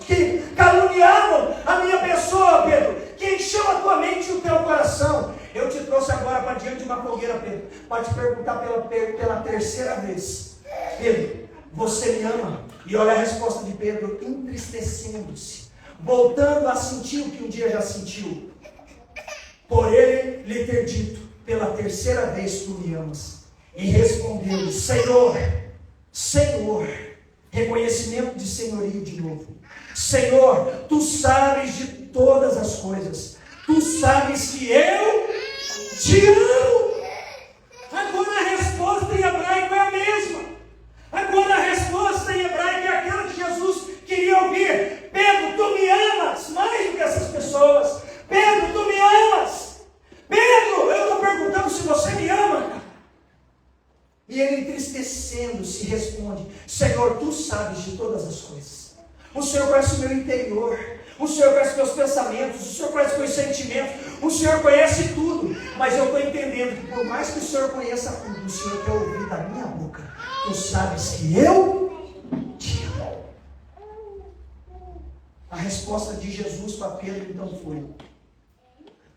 [SPEAKER 1] que caluniavam a minha pessoa, Pedro, que encheu a tua mente e o teu coração. Eu te trouxe agora para diante de uma fogueira, Pedro, para te perguntar pela 3ª vez: Pedro, você me ama? E olha a resposta de Pedro, entristecendo-se, voltando a sentir o que um dia já sentiu, por ele lhe ter dito, pela 3ª vez tu me amas. E respondeu-lhe: Senhor, Senhor, reconhecimento de senhorio de novo. Senhor, tu sabes de todas as coisas, tu sabes que eu te amo. Agora a resposta em hebraico é a mesma. Agora a resposta em hebraico é aquela que Jesus queria ouvir. Pedro, tu me amas mais do que essas pessoas. Pedro, tu me amas. Pedro, eu estou perguntando se você me ama, cara. E ele, entristecendo-se, responde: Senhor, tu sabes de todas as coisas. O Senhor conhece o meu interior. O Senhor conhece meus pensamentos. O Senhor conhece meus sentimentos. O Senhor conhece tudo. Mas eu estou entendendo que por mais que o Senhor conheça tudo, o Senhor quer ouvir da minha boca: tu sabes que eu te amo. A resposta de Jesus para Pedro então foi: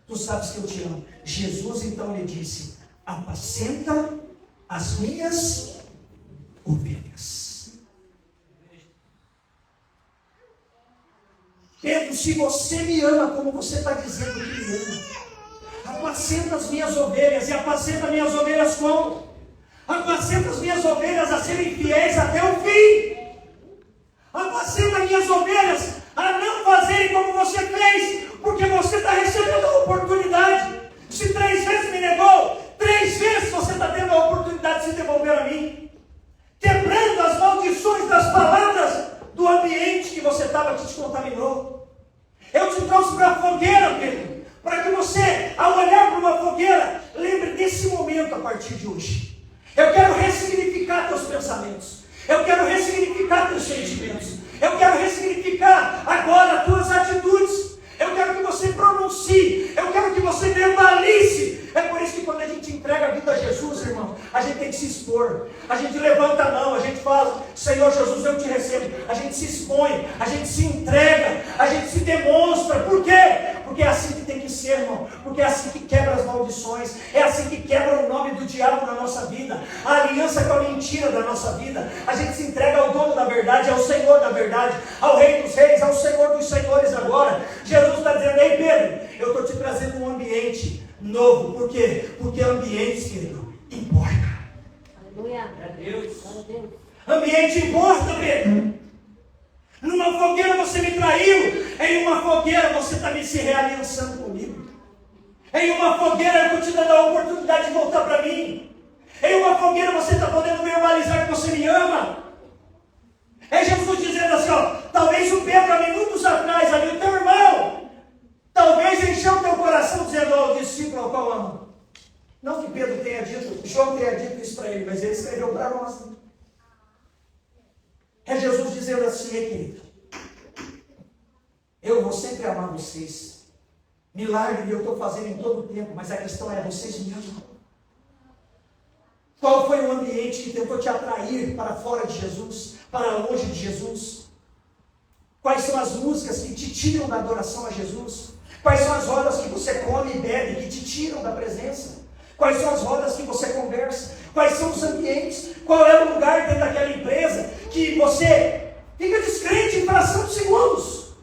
[SPEAKER 1] tu sabes que eu te amo. Jesus então lhe disse: apacenta as minhas ovelhas. Pedro, se você me ama como você está dizendo que me ama, apacenta as minhas ovelhas. E apacenta as minhas ovelhas como? Apacenta as minhas ovelhas a serem fiéis até o fim. Apacenta as minhas ovelhas a não fazerem como você fez, porque você está recebendo a oportunidade. Se 3 vezes me negou, 3 vezes você está tendo a oportunidade de se devolver a mim, quebrando as maldições das palavras do ambiente que você estava, que te contaminou. Eu te trouxe para a fogueira, Pedro, para que você, ao olhar para uma fogueira, lembre desse momento a partir de hoje. Eu quero ressignificar teus pensamentos. Eu quero ressignificar teus sentimentos. Eu quero ressignificar agora tuas atitudes. Eu quero que você pronuncie. Eu quero que você verbalize. É por isso que quando a gente entrega a vida a Jesus, irmão, a gente tem que se expor. A gente levanta a mão, a gente fala: Senhor Jesus, eu te recebo. A gente se expõe, a gente se entrega, a gente se demonstra. Por quê? Porque é assim que tem que ser, irmão. Porque é assim que quebra as maldições. É assim que quebra o nome do diabo na nossa vida. A aliança com a mentira da nossa vida. A gente se entrega ao dono da verdade, ao Senhor da verdade, ao Rei dos Reis, ao Senhor dos Senhores agora. Jesus está dizendo: ei, Pedro, eu estou te trazendo um ambiente novo. Por quê? Porque ambientes, querido, importa.
[SPEAKER 2] Aleluia.
[SPEAKER 1] Deus. Ambiente importa, Pedro. Numa fogueira você me traiu. Em uma fogueira você está me se realiançando comigo. Em uma fogueira eu estou te dando a oportunidade de voltar para mim. Em uma fogueira você está podendo verbalizar que você me ama. É Jesus dizendo assim, ó: talvez o Pedro, há minutos atrás, ali, o teu irmão, talvez encheu o teu coração dizendo: ó, o discípulo ao qual amo. Não que Pedro tenha dito, João tenha dito isso para ele, mas ele escreveu para nós. É Jesus dizendo assim: querido, eu vou sempre amar vocês. Milagre eu estou fazendo em todo o tempo, mas a questão é: vocês me amam. Qual foi o ambiente que tentou te atrair para fora de Jesus, para longe de Jesus? Quais são as músicas que te tiram da adoração a Jesus? Quais são as rodas que você come e bebe que te tiram da presença? Quais são as rodas que você conversa? Quais são os ambientes? Qual é o lugar dentro daquela empresa que você fica descrente em fração de segundos?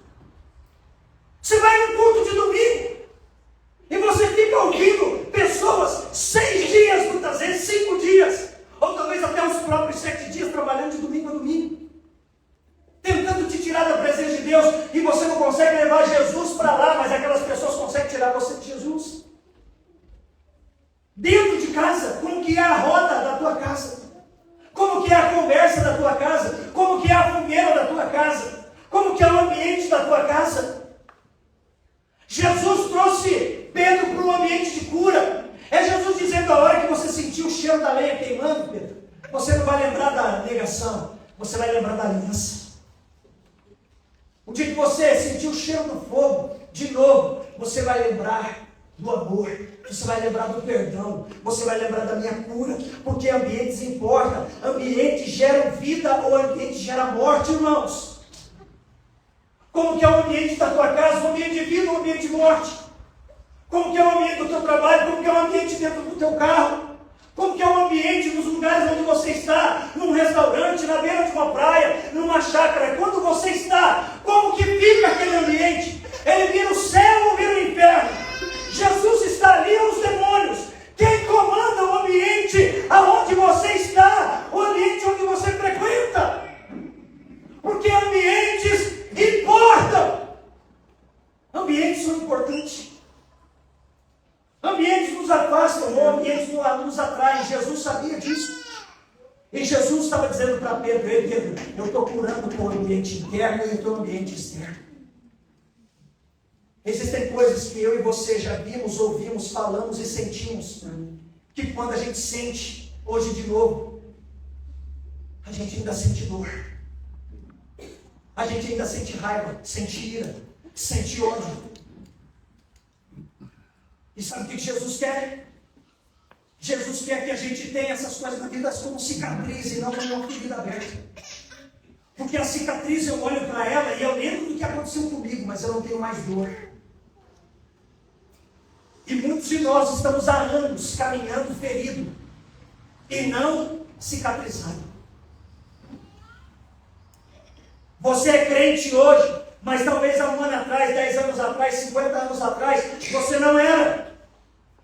[SPEAKER 1] Você vai no culto de domingo e você fica ouvindo pessoas 6 dias, muitas vezes 5 dias, ou talvez até os próprios 7 dias, trabalhando de domingo a domingo, tentando te tirar da presença de Deus, e você não consegue levar Jesus para lá, mas aquelas pessoas conseguem tirar você de Jesus. Dentro de casa, como que é a roda da tua casa? Como que é a conversa da tua casa? Como que é a fogueira da tua casa? Como que é o ambiente da tua casa? Jesus trouxe Pedro para um ambiente de cura. É Jesus dizendo: a hora que você sentir o cheiro da lenha queimando, Pedro, você não vai lembrar da negação, você vai lembrar da aliança. O dia que você sentir o cheiro do fogo, de novo, você vai lembrar do amor, você vai lembrar do perdão, você vai lembrar da minha cura, porque ambientes importam. Ambientes geram vida ou ambiente gera morte, irmãos. Como que é o ambiente da tua casa, um ambiente de vida ou um ambiente de morte? Como que é o ambiente do teu trabalho, como que é o ambiente dentro do teu carro? Como que é o ambiente nos lugares onde você está, num restaurante, na beira de uma praia, numa chácara? Quando você está, como que fica aquele ambiente? Ele vira o céu ou vira o inferno? Jesus está ali aos demônios. Quem comanda o ambiente aonde você está? O ambiente onde você frequenta. Porque ambientes importam. Ambientes são importantes. Ambientes nos afastam, ou ambientes nos atraem. Jesus sabia disso. E Jesus estava dizendo para Pedro: ei Pedro, eu estou curando com o ambiente interno e o teu ambiente externo. Existem coisas que eu e você já vimos, ouvimos, falamos e sentimos, que quando a gente sente, hoje de novo, a gente ainda sente dor. A gente ainda sente raiva, sente ira, sente ódio. E sabe o que Jesus quer? Jesus quer que a gente tenha essas coisas na vida como cicatriz e não como uma ferida aberta. Porque a cicatriz, eu olho para ela e eu lembro do que aconteceu comigo, mas eu não tenho mais dor. E muitos de nós estamos há anos caminhando ferido e não cicatrizado. Você é crente hoje, mas talvez há um ano atrás, 10 anos atrás, 50 anos atrás, você não era.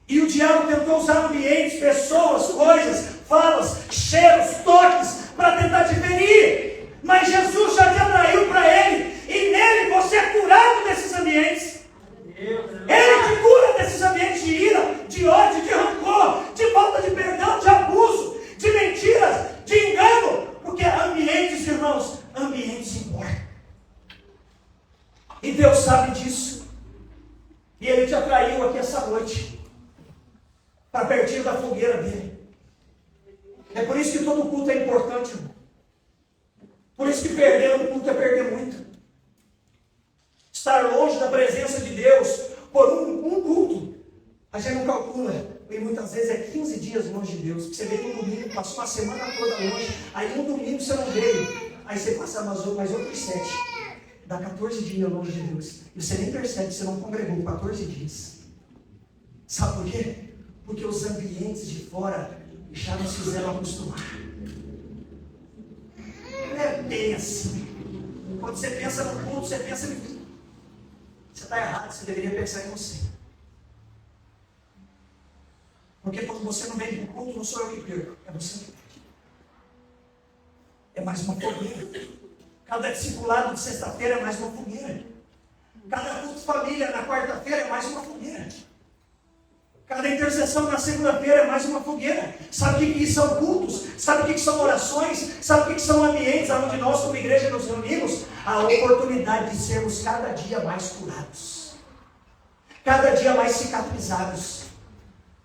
[SPEAKER 1] E o diabo tentou usar ambientes, pessoas, coisas, falas, cheiros, toques, para tentar te ferir. Mas Jesus já te atraiu para Ele, e nele você é curado desses ambientes. Ele te cura desses ambientes de ira, de ódio, de rancor, de falta de perdão, de abuso, de mentiras, de engano. Porque ambientes, irmãos, ambientes importam. E Deus sabe disso. E Ele te atraiu aqui essa noite, para pertinho da fogueira dele. É por isso que todo culto é importante, irmão. Por isso que perder um culto é perder muito. Estar longe da presença de Deus por um culto, a gente não calcula. E muitas vezes é 15 dias longe de Deus. Você vê que um domingo passou uma semana toda longe, aí um domingo você não veio, aí você passa mais outros 7. Dá 14 dias longe de Deus. E você nem percebe que você não congregou 14 dias. Sabe por quê? Porque os ambientes de fora já nos fizeram acostumar. Não é bem assim. Quando você pensa no culto, você pensa em... Você está errado, você deveria pensar em você. Porque quando você não vem para o culto, não sou eu que perco, é você que perde. É mais uma fogueira. Cada discipulado de sexta-feira é mais uma fogueira. Cada culto de família na quarta-feira é mais uma fogueira. Cada intercessão na segunda-feira é mais uma fogueira. Sabe o que são cultos? Sabe o que são orações? Sabe o que são ambientes onde nós como igreja nos reunimos? A oportunidade de sermos cada dia mais curados. Cada dia mais cicatrizados.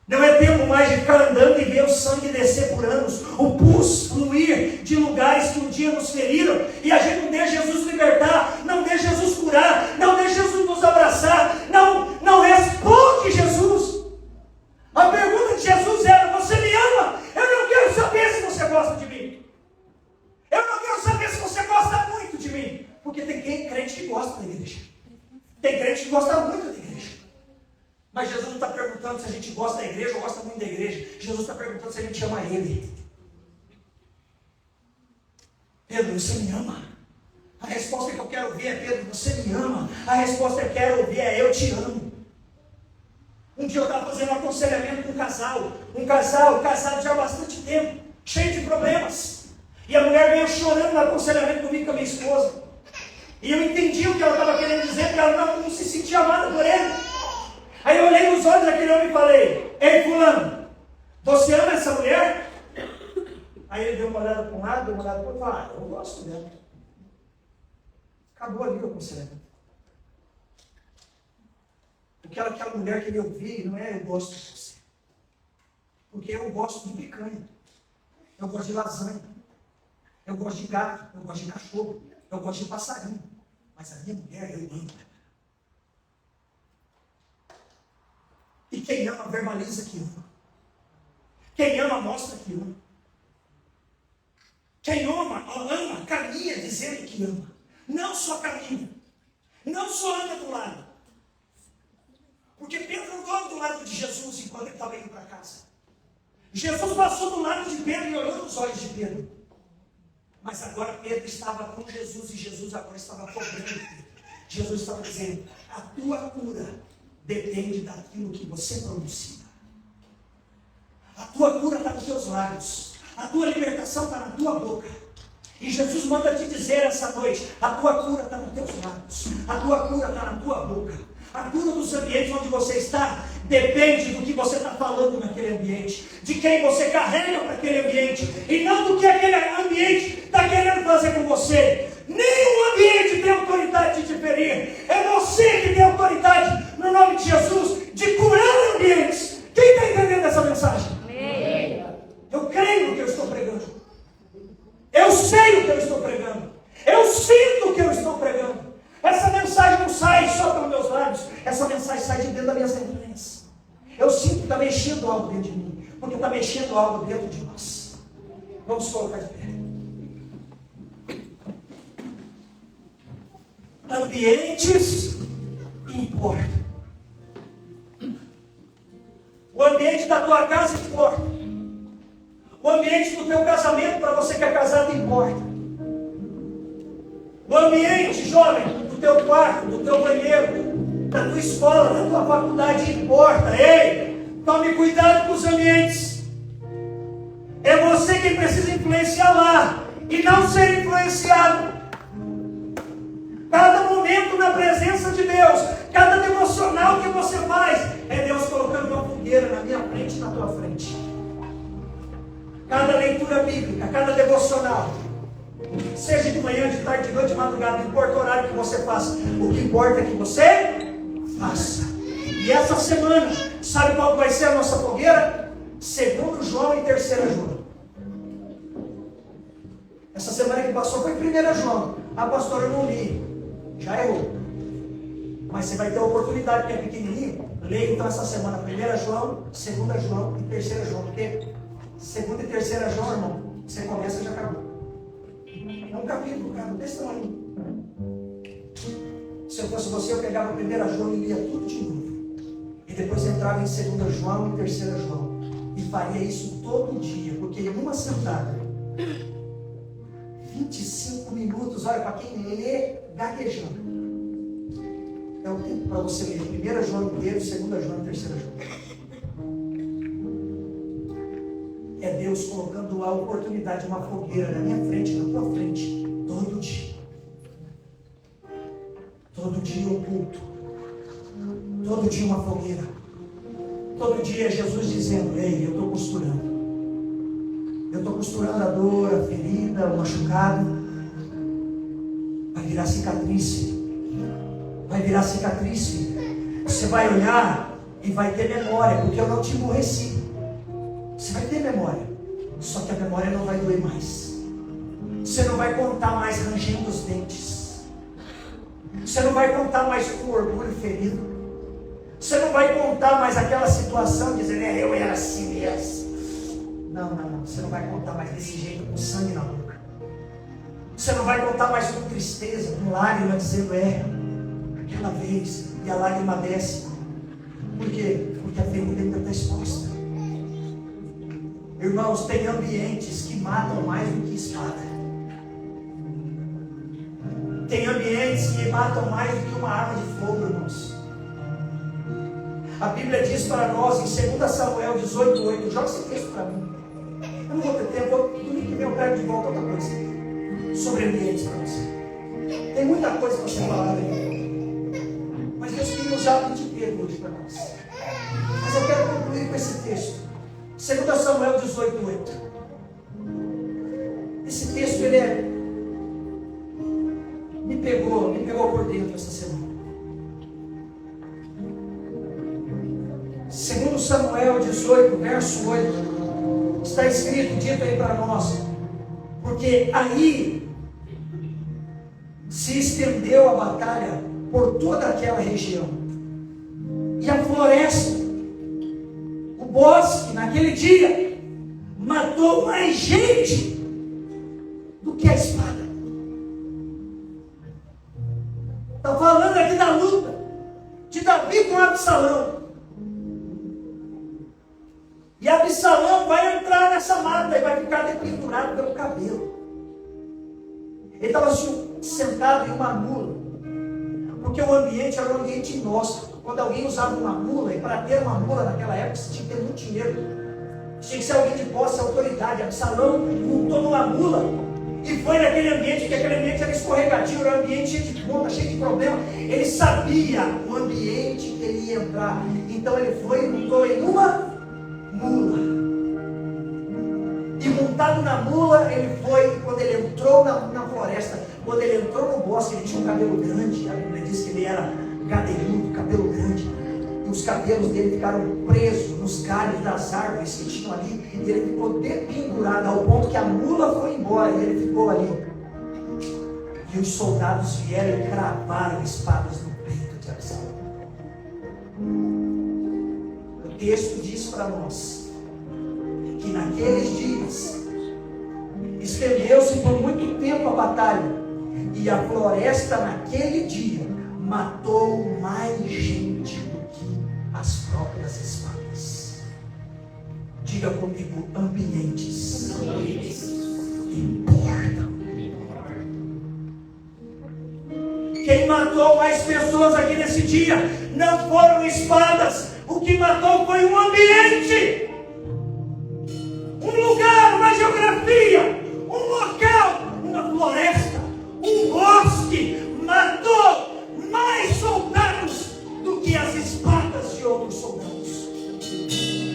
[SPEAKER 1] Não é tempo mais de ficar andando e ver o sangue descer por anos, o pus fluir de lugares que um dia nos feriram, e a gente não deixa Jesus libertar, não deixa Jesus curar, não deixa Jesus nos abraçar, não responde Jesus. A pergunta de Jesus era: você me ama? Eu não quero saber se você gosta de mim. Eu não quero saber se você gosta muito de mim. Porque tem crente que gosta da igreja. Tem crente que gosta muito da igreja. Mas Jesus não está perguntando se a gente gosta da igreja ou gosta muito da igreja. Jesus está perguntando se a gente ama Ele. Pedro, você me ama? A resposta que eu quero ouvir é: Pedro, você me ama? A resposta que eu quero ouvir é: eu te amo. Um dia eu estava fazendo um aconselhamento com um casal casado já há bastante tempo, cheio de problemas. E a mulher veio chorando no aconselhamento comigo, com a minha esposa. E eu entendi o que ela estava querendo dizer, porque ela não se sentia amada por ele. Aí eu olhei nos olhos daquele homem e falei: ei, fulano, você ama essa mulher? Aí ele deu uma olhada para um lado, deu uma olhada para o outro e falou: eu gosto dela. Acabou ali o aconselhamento. Aquela mulher que ele ouvir, não é eu gosto de você. Porque eu gosto de picanha. Eu gosto de lasanha. Eu gosto de gato. Eu gosto de cachorro. Eu gosto de passarinho. Mas a minha mulher, eu amo. E quem ama, verbaliza que ama. Quem ama, mostra que ama. Quem ama, caminha dizendo que ama. Não só caminha. Não só anda do lado. Porque Pedro andou do lado de Jesus enquanto ele estava indo para casa. Jesus passou do lado de Pedro e olhou nos olhos de Pedro. Mas agora Pedro estava com Jesus e Jesus agora estava cobrando Pedro. Jesus estava dizendo, a tua cura depende daquilo que você pronuncia. A tua cura está nos teus lábios. A tua libertação está na tua boca. E Jesus manda te dizer essa noite, a tua cura está nos teus lábios. A tua cura está na tua boca. A cura dos ambientes onde você está depende do que você está falando naquele ambiente, de quem você carrega para aquele ambiente, e não do que aquele ambiente está querendo fazer com você. Nenhum ambiente tem autoridade de te ferir. É você que tem autoridade, no nome de Jesus, de curar ambientes. Quem está entendendo essa mensagem? Eu creio no que eu estou pregando. Eu sei o que eu estou pregando. Eu sinto o que eu estou pregando. Essa mensagem não sai só pelos meus lábios. Essa mensagem sai de dentro das minhas entranhas. Eu sinto que está mexendo algo dentro de mim. Porque está mexendo algo dentro de nós. Vamos colocar de pé. Ambientes importam. O ambiente da tua casa importa. O ambiente do teu casamento, para você que é casado, importa. O ambiente, jovem, do teu quarto, do teu banheiro, da tua escola, da tua faculdade, importa. Ei, tome cuidado com os ambientes. É você quem precisa influenciar lá e não ser influenciado. Cada momento na presença de Deus, cada devocional que você faz, é Deus colocando uma fogueira na minha frente e na tua frente. Cada leitura bíblica, cada devocional, seja de manhã, de tarde, de noite, de madrugada, não importa o horário que você faça, o que importa é que você faça. E essa semana, sabe qual vai ser a nossa fogueira? 2 João e 3 João. Essa semana que passou foi 1 João. A pastora não li, já errou. Mas você vai ter a oportunidade, que é pequenininho, leia então essa semana 1 João, 2 João e 3 João. Porque 2 e 3 João, irmão, você começa e já acabou. É um capítulo, cara, desse tamanho. Se eu fosse você, eu pegava 1 João e lia tudo de novo. E depois entrava em 2 João e 3 João. E faria isso todo dia, porque em uma sentada, 25 minutos, olha, para quem lê, gaguejando. É o tempo para você ler 1 João inteiro, 2 João e 3 João. É Deus colocando a oportunidade, uma fogueira na minha frente, na tua frente, todo dia. Todo dia um culto. Todo dia uma fogueira. Todo dia Jesus dizendo, ei, eu estou costurando. Eu estou costurando a dor, a ferida, o machucado. Vai virar cicatriz. Vai virar cicatriz, filho. Você vai olhar e vai ter memória, porque eu não te aborreci. Você vai ter memória, só que a memória não vai doer mais. Você não vai contar mais rangendo os dentes. Você não vai contar mais com o orgulho ferido. Você não vai contar mais aquela situação dizendo, eu era assim mesmo. Não. Você não vai contar mais desse jeito, com sangue na boca. Você não vai contar mais com tristeza, com lágrima, dizendo, aquela vez, e a lágrima desce. Por quê? Porque a ferida ainda está exposta. Irmãos, tem ambientes que matam mais do que espada. Tem ambientes que matam mais do que uma arma de fogo, irmãos. A Bíblia diz para nós em 2 Samuel 18:8, joga esse texto para mim. Eu não vou ter tempo, domingo que vem eu pego de volta outra coisa sobre ambientes para você. Tem muita coisa para ser falada aí. Mas Deus queria usar o inteiro hoje para nós. Mas eu quero concluir com esse texto. 2 Samuel 18:8. Esse texto, ele me pegou por dentro essa semana. 18, verso 8, está escrito, dito aí para nós, porque aí se estendeu a batalha por toda aquela região, e a floresta, o bosque, naquele dia, matou mais gente do que a espada. Está falando aqui da luta de Davi com Absalão. E Absalão vai entrar nessa mata e vai ficar pendurado pelo cabelo. Ele estava sentado em uma mula, porque o ambiente era um ambiente inóspito. Quando alguém usava uma mula, e para ter uma mula naquela época você tinha que ter muito dinheiro, tinha que ser alguém de posse, autoridade. Absalão montou numa mula e foi naquele ambiente, que aquele ambiente era escorregadio, era um ambiente cheio de ponta, cheio de problema. Ele sabia o ambiente que ele ia entrar, então ele foi e montou em uma mula. E montado na mula, ele foi, quando ele entrou na floresta, quando ele entrou no bosque, ele tinha um cabelo grande. A Bíblia diz que ele era cadeirudo, cabelo grande, e os cabelos dele ficaram presos nos galhos das árvores que tinham ali, e ele ficou dependurado ao ponto que a mula foi embora e ele ficou ali. E os soldados vieram e cravaram espadas no peito de Absalão. O texto diz para nós que naqueles dias estendeu-se por muito tempo a batalha, e a floresta naquele dia matou mais gente do que as próprias espadas. Diga comigo, ambientes importam. Quem matou mais pessoas aqui nesse dia não foram espadas. O que matou foi um ambiente, um lugar, uma geografia, um local, uma floresta, um bosque. Matou mais soldados do que as espadas de outros soldados.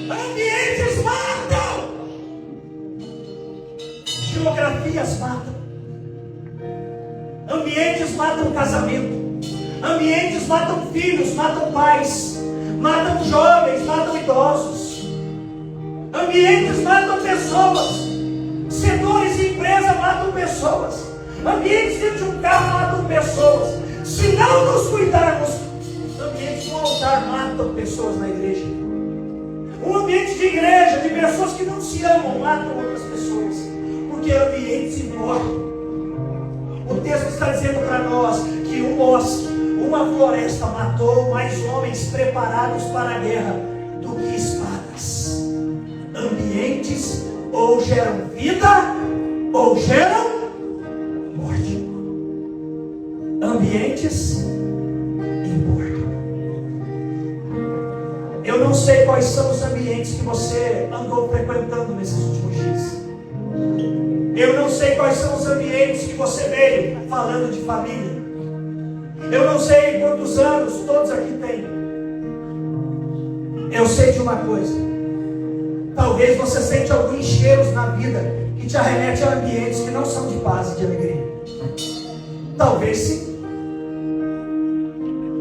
[SPEAKER 1] Ambientes matam, geografias matam, ambientes matam casamento, ambientes matam filhos, matam pais, matam jovens, matam idosos, ambientes matam pessoas, setores de empresa matam pessoas, ambientes dentro de um carro matam pessoas. Se não nos cuidarmos, os ambientes do altar matam pessoas na igreja. Um ambiente de igreja, de pessoas que não se amam, matam outras pessoas, porque ambientes importam. O texto está dizendo para nós que um bosque, uma floresta matou mais homens preparados para a guerra do que espadas. Ambientes ou geram vida ou geram morte. Ambientes importam. Eu não sei quais são os ambientes que você andou frequentando nesses últimos dias. Eu não sei quais são os ambientes que você veio falando de família. Eu não sei quantos anos todos aqui têm. Eu sei de uma coisa. Talvez você sente alguns cheiros na vida que te arremete a ambientes que não são de paz e de alegria. Talvez sim.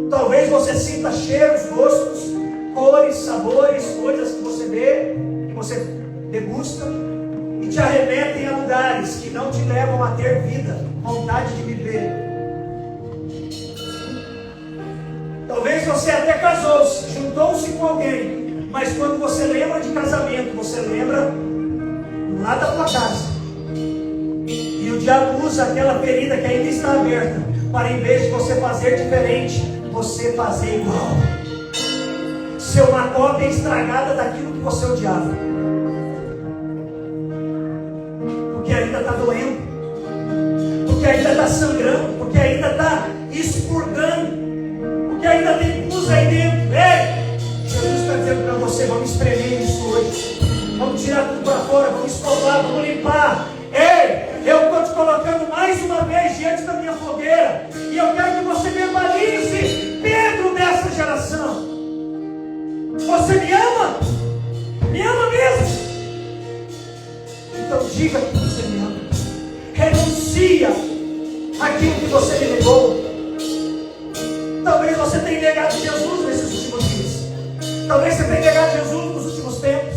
[SPEAKER 1] Talvez você sinta cheiros, gostos, cores, sabores, coisas que você vê, que você degusta, e te arremetem a lugares que não te levam a ter vida, vontade de viver. Talvez você até casou-se, juntou-se com alguém, mas quando você lembra de casamento, você lembra lá da tua casa. E o diabo usa aquela ferida que ainda está aberta, para em vez de você fazer diferente, você fazer igual. Ser uma cópia estragada daquilo que você odiava. Porque ainda está doendo, porque ainda está sangrando, porque ainda está expurgando, porque ainda tem pus aí dentro. Ei, Jesus está dizendo para você: vamos espremer isso hoje, vamos tirar tudo para fora, vamos escovar, vamos limpar. Ei, eu estou te colocando mais uma vez diante da minha fogueira, e eu quero que você verbalize Pedro dessa geração. Você me ama? Me ama mesmo? Então diga que você me ama. Renuncia aquilo que você me negou. Talvez você tenha negado Jesus nesses últimos dias. Talvez você tenha negado Jesus nos últimos tempos.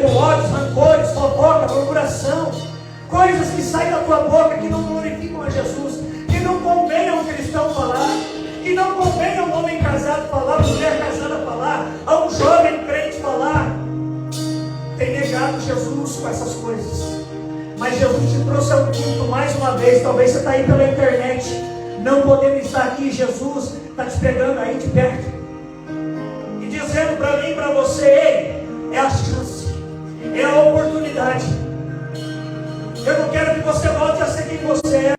[SPEAKER 1] com ódios, rancores, fofoca, murmuração, coisas que saem da tua boca que não glorificam a Jesus, que não convém a um cristão falar, que não convém a um homem casado falar, a uma mulher casada falar, a um jovem crente falar. Tem negado Jesus com essas coisas. Mas Jesus te trouxe ao culto mais uma vez. Talvez você está aí pela internet, não podendo estar aqui. Jesus está te pegando aí de perto e dizendo para mim e para você: ei, é a chance, é a oportunidade. Eu não quero que você volte a ser quem você é.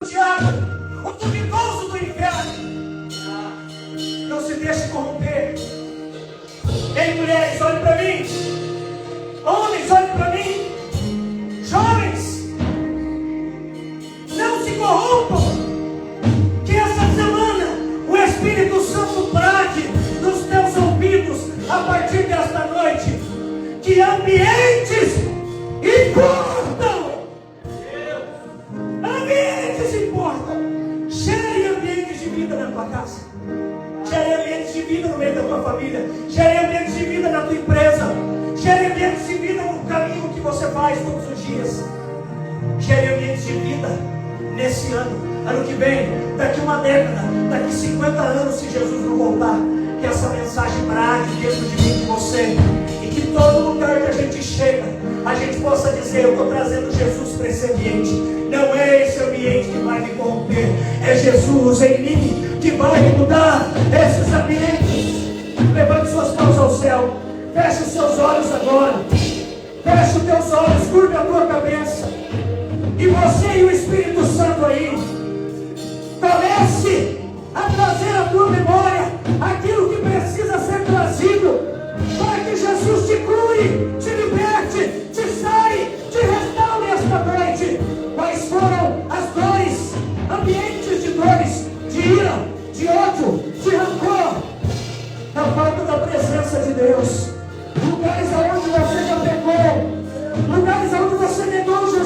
[SPEAKER 1] O diabo, o duvidoso do inferno. Não se deixe corromper. Ei, mulheres, olhem para mim. Homens, olhem para mim. Jovens, não se corrompam. Que essa semana o Espírito Santo trate nos teus ouvidos, a partir desta noite, que ambientes importam. Ambientes importam. Gere ambientes de vida na tua casa. Gere ambientes de vida no meio da tua família. Gere ambientes de vida na tua empresa. Gere ambientes de vida no caminho que você faz todos os dias. Gere ambientes de vida nesse ano, ano que vem, daqui uma década, daqui 50 anos, se Jesus não voltar. Que essa mensagem brade dentro de mim e de você, e que todo lugar que a gente chega, a gente possa dizer: eu estou trazendo Jesus para esse ambiente. Não é esse ambiente que vai me corromper, é Jesus em mim que vai mudar esses ambientes. Levante suas mãos ao céu, feche os seus olhos agora, feche os teus olhos, curva a tua cabeça, e você e o Espírito Santo aí, comece a trazer à tua memória aquilo que precisa ser trazido, para que Jesus te cure, te liberte, te sare, te restaure esta noite. Quais foram as dores, ambientes de dores, de ira, de ódio, de rancor, da falta da presença de Deus, lugares aonde você já pecou, lugares aonde você negou Jesus?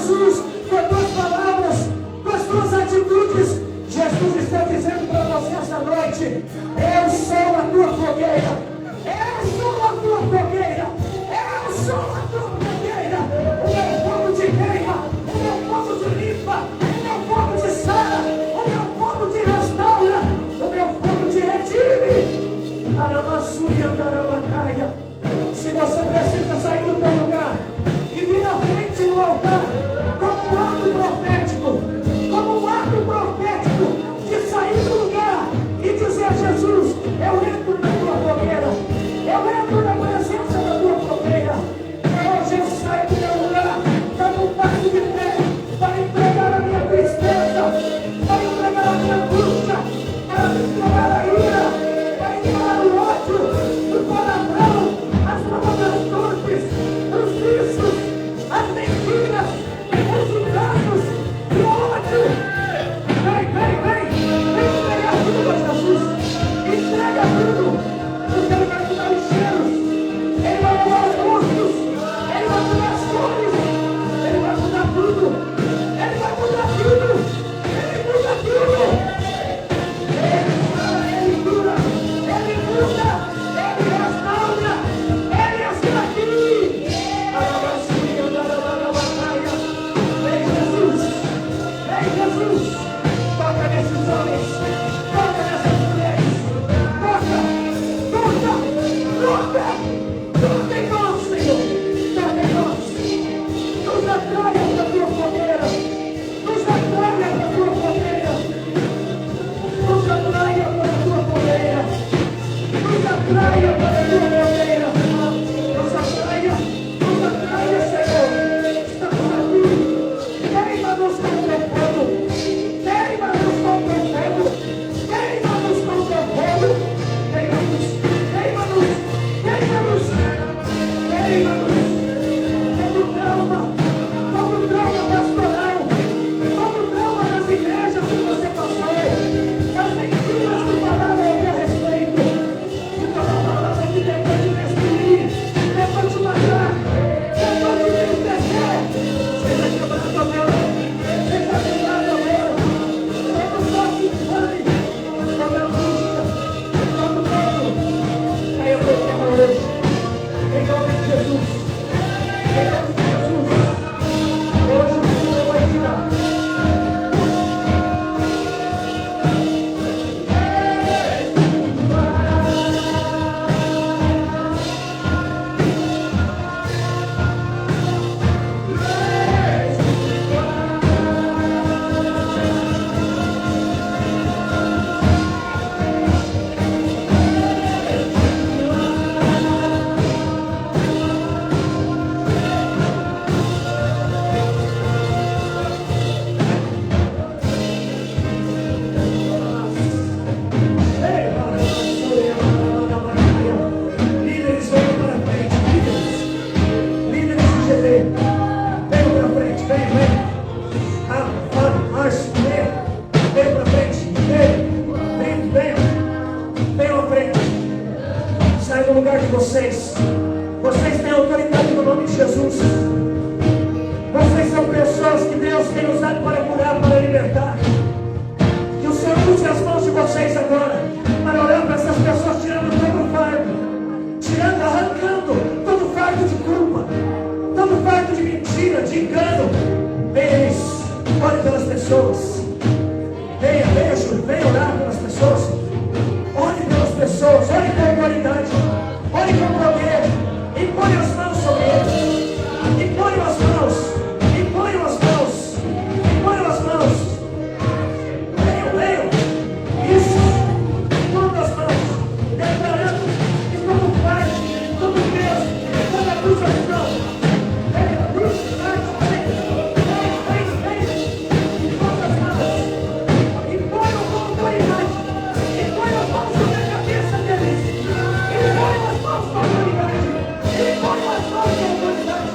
[SPEAKER 1] ore pelas pessoas. Venha, Júlio, venha orar pelas pessoas. Ore pelas pessoas, ore com autoridade, ore com poder. Impõe as mãos sobre eles. Impõe as mãos. Impõe as mãos. Impõe as mãos. Venham. Isso. Impõe as mãos. Declarando que todo pai, todo Deus, toda cruz ao chão. Venha, cruz, vem. Impõe as mãos. Impõe com autoridade. Impõe as mãos sobre a cabeça deles. Impõe as mãos com autoridade. Impõe as mãos com autoridade.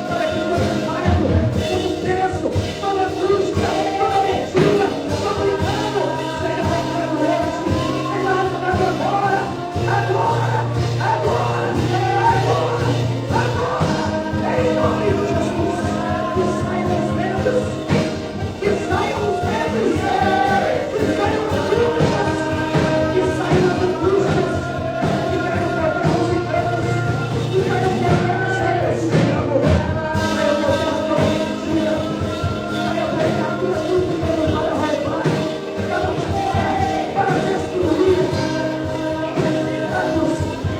[SPEAKER 1] Para que todo fardo, todo peso, toda cruz, toda mentira, todo engano, seja arrancado hoje. Seja arrancado agora. Em nome de Jesus. Que saiam os medos. Que saiam os medos. Que saiam as dúvidas. Que saiam as angústias. Que caiam problemas internos. Que caiam problemas sérios. Caiam problemas com mentira. Caiam pecados tudo para roubar. Para destruir.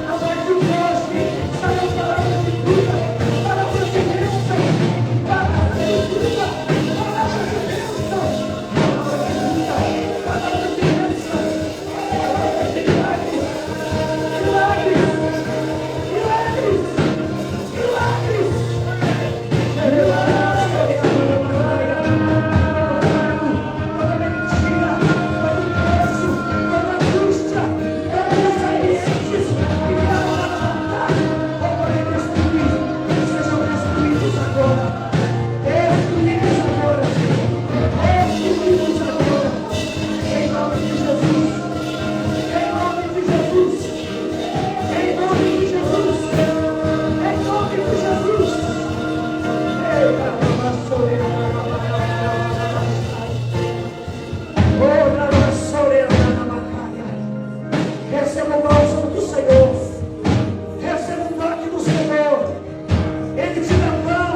[SPEAKER 1] A partir de hoje, saiam palavras de vida, palavras de bênção, palavras de vida, palavras de bênção, palavras de bênção, palavras de milagres, toda mentira, todo peso, toda angústia, todos os ambientes que vieram levantar ou podem destruir, sejam destruídos agora. Destruídos agora. Destruídos agora. Em nome de Jesus. Em nome de Jesus. Em nome de Jesus. Em nome de Jesus. Eita, receba o bálsamo do Senhor. Receba o toque do Senhor. Ele te dá pão,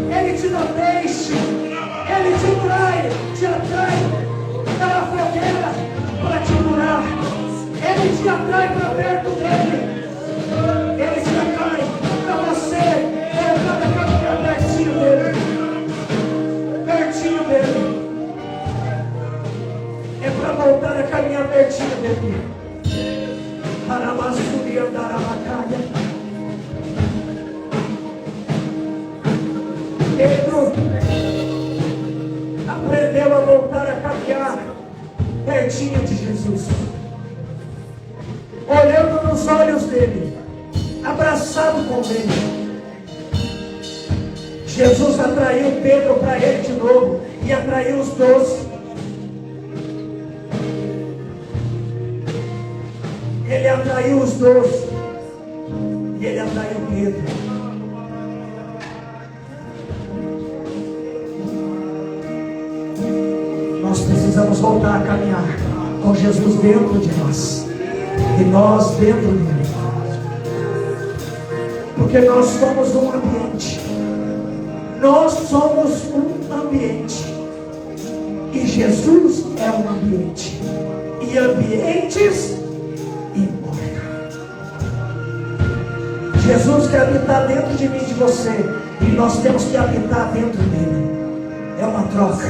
[SPEAKER 1] Ele te dá peixe, Ele te atrai para a fogueira para te curar. Ele te atrai para perto dele. Ele te atrai para você voltar a caminhar pertinho dele. Pertinho dele. É para voltar a caminhar pertinho dele. Aramassuri andar a batalha. Pedro aprendeu a voltar a caminhar pertinho de Jesus, olhando nos olhos dele, abraçado com ele. Jesus atraiu Pedro para ele de novo e atraiu os 12. Ele atraiu os 12 e ele atraiu Pedro. Nós precisamos voltar a caminhar com Jesus dentro de nós e nós dentro dele, porque nós somos um ambiente. Nós somos um ambiente e Jesus é um ambiente, e ambientes Jesus quer habitar dentro de mim e de você, e nós temos que habitar dentro dele. É uma troca,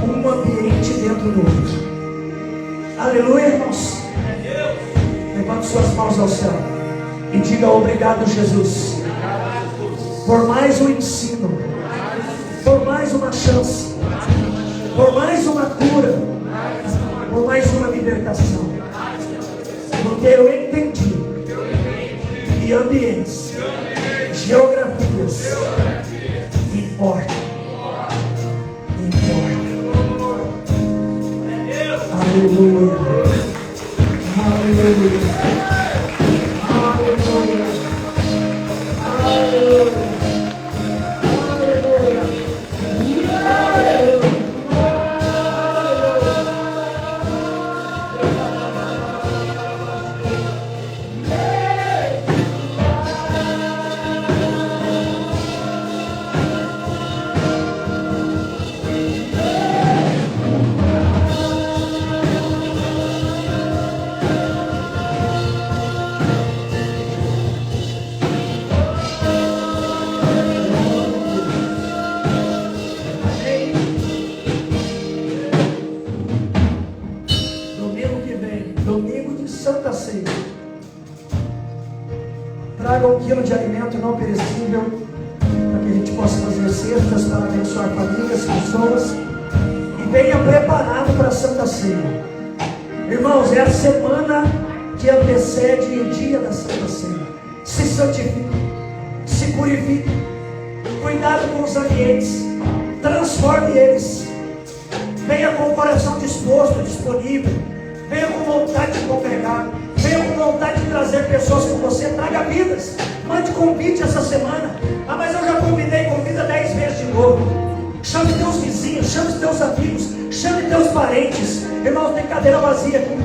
[SPEAKER 1] um ambiente dentro do outro. Aleluia, irmãos. Levante suas mãos ao céu e diga: obrigado, Jesus, por mais um ensino, por mais uma chance, por mais uma cura, por mais uma libertação, porque eu entendi que ambientes, geografias importam. Aleluia. Aleluia. Aleluia. Aleluia. traga 1 quilo de alimento não perecível, para que a gente possa fazer cestas para abençoar famílias, pessoas. E venha preparado para a Santa Ceia. Irmãos, é a semana que antecede o dia da Santa Ceia. Se santifique, se purifique, cuidado com os ambientes, transforme eles. Venha com o coração disposto, disponível. Venha com vontade de congregar. Venha com vontade de trazer pessoas com você. Traga vidas. Mande convite essa semana. Ah, mas eu já convidei, convida 10 vezes de novo. Chame teus vizinhos, chame teus amigos, chame teus parentes. Irmãos, tem cadeira vazia aqui.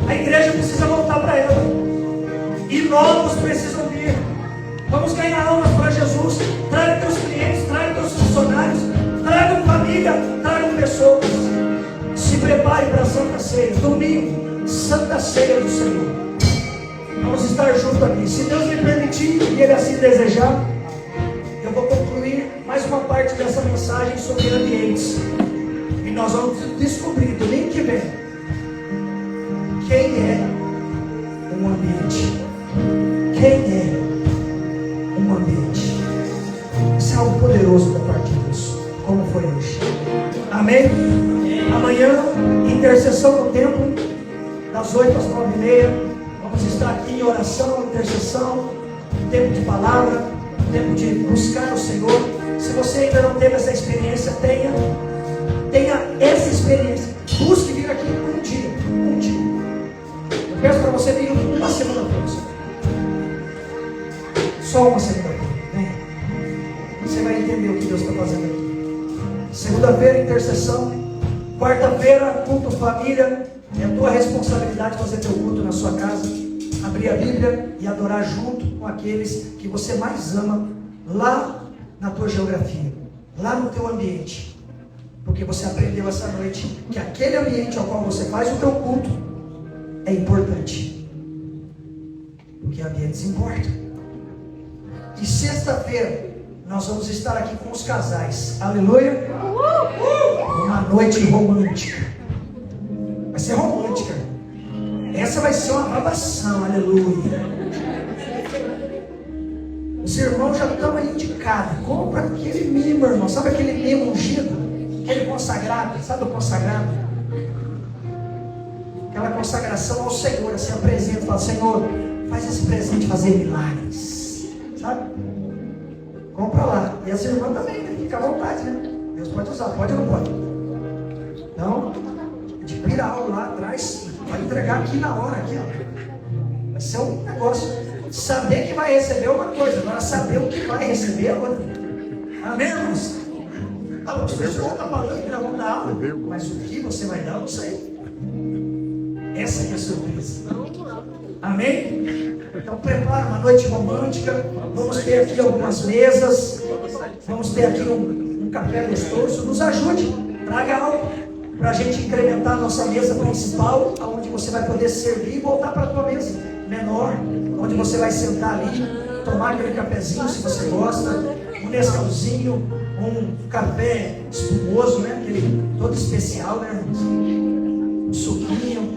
[SPEAKER 1] A igreja precisa voltar para ela. E novos precisam vir. Vamos ganhar almas para Jesus. Traga teus clientes, traga teus funcionários, tragam família, tragam pessoas. Se prepare para a Santa Ceia. Domingo, Santa Ceia do Senhor. Vamos estar juntos aqui. Se Deus me permitir e Ele assim desejar, eu vou concluir mais uma parte dessa mensagem sobre ambientes. E nós vamos descobrir domingo que vem quem é um ambiente. Quem é um ambiente? Isso é algo poderoso da parte de Deus, como foi hoje. Amém? Amanhã, intercessão no templo, das 8 às 9h30. Vamos estar aqui em oração, intercessão, tempo de palavra, tempo de buscar o Senhor. Se você ainda não teve essa experiência, tenha essa experiência. Busque vir aqui um dia. Eu peço para você vir uma segunda-feira. Só uma segunda-feira. Venha. Você vai entender o que Deus está fazendo aqui. Segunda-feira, intercessão. Quarta-feira, culto família. É a tua responsabilidade fazer teu culto na sua casa. Abrir a Bíblia e adorar junto com aqueles que você mais ama lá na tua geografia, lá no teu ambiente. Porque você aprendeu essa noite que aquele ambiente ao qual você faz o teu culto é importante. Porque ambientes importam. E sexta-feira nós vamos estar aqui com os casais. Aleluia! Uma noite romântica. Vai ser romântica. Essa vai ser uma babação. Aleluia! Os irmãos já estão aí indicados. Compra aquele mimo, irmão. Sabe aquele mimo ungido? Aquele consagrado. Sabe o consagrado? Aquela consagração ao Senhor. Assim, apresenta. Fala, Senhor, faz esse presente fazer milagres. Sabe? Compra lá. E as irmãs também, né? Fica à vontade, né? Deus pode usar. Pode ou não pode? Então, de piral lá atrás. Vai entregar aqui na hora. Aqui, ó. Vai ser um negócio. Saber que vai receber é uma coisa, agora saber o que vai receber é outra. Amém, irmãos? O senhor já está falando que nós vamos dar aula, mas o que você vai dar, eu não sei. Essa é a surpresa. Amém? Então prepara uma noite romântica. Vamos ter aqui algumas mesas. Vamos ter aqui um café gostoso. Nos ajude, traga algo para a gente incrementar a nossa mesa principal, onde você vai poder servir e voltar para a tua mesa menor, onde você vai sentar ali, tomar aquele cafezinho se você gosta, um Nescauzinho, um café espumoso, né? Aquele todo especial, né? Um suquinho,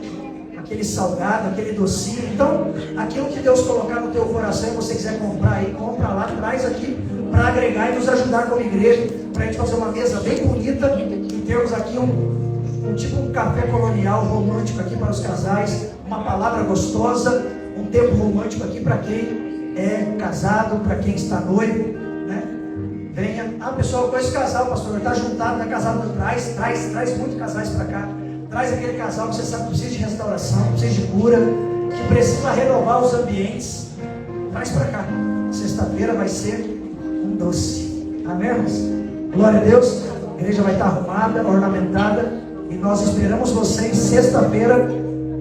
[SPEAKER 1] aquele salgado, aquele docinho. Então, aquilo que Deus colocar no teu coração e você quiser comprar aí, compra lá, traz aqui para agregar e nos ajudar como igreja, para a gente fazer uma mesa bem bonita e termos aqui tipo um café colonial romântico aqui para os casais, uma palavra gostosa, um tempo romântico aqui para quem é casado, para quem está noivo, né? Venha. Pessoal, com esse casal, pastor, está juntado, não é casado, traz muitos casais para cá. Traz aquele casal que você sabe que precisa de restauração, que precisa de cura, que precisa renovar os ambientes. Traz para cá. Sexta-feira vai ser um doce. Amém, irmãos? Glória a Deus. A igreja vai estar arrumada, ornamentada. E nós esperamos vocês sexta-feira,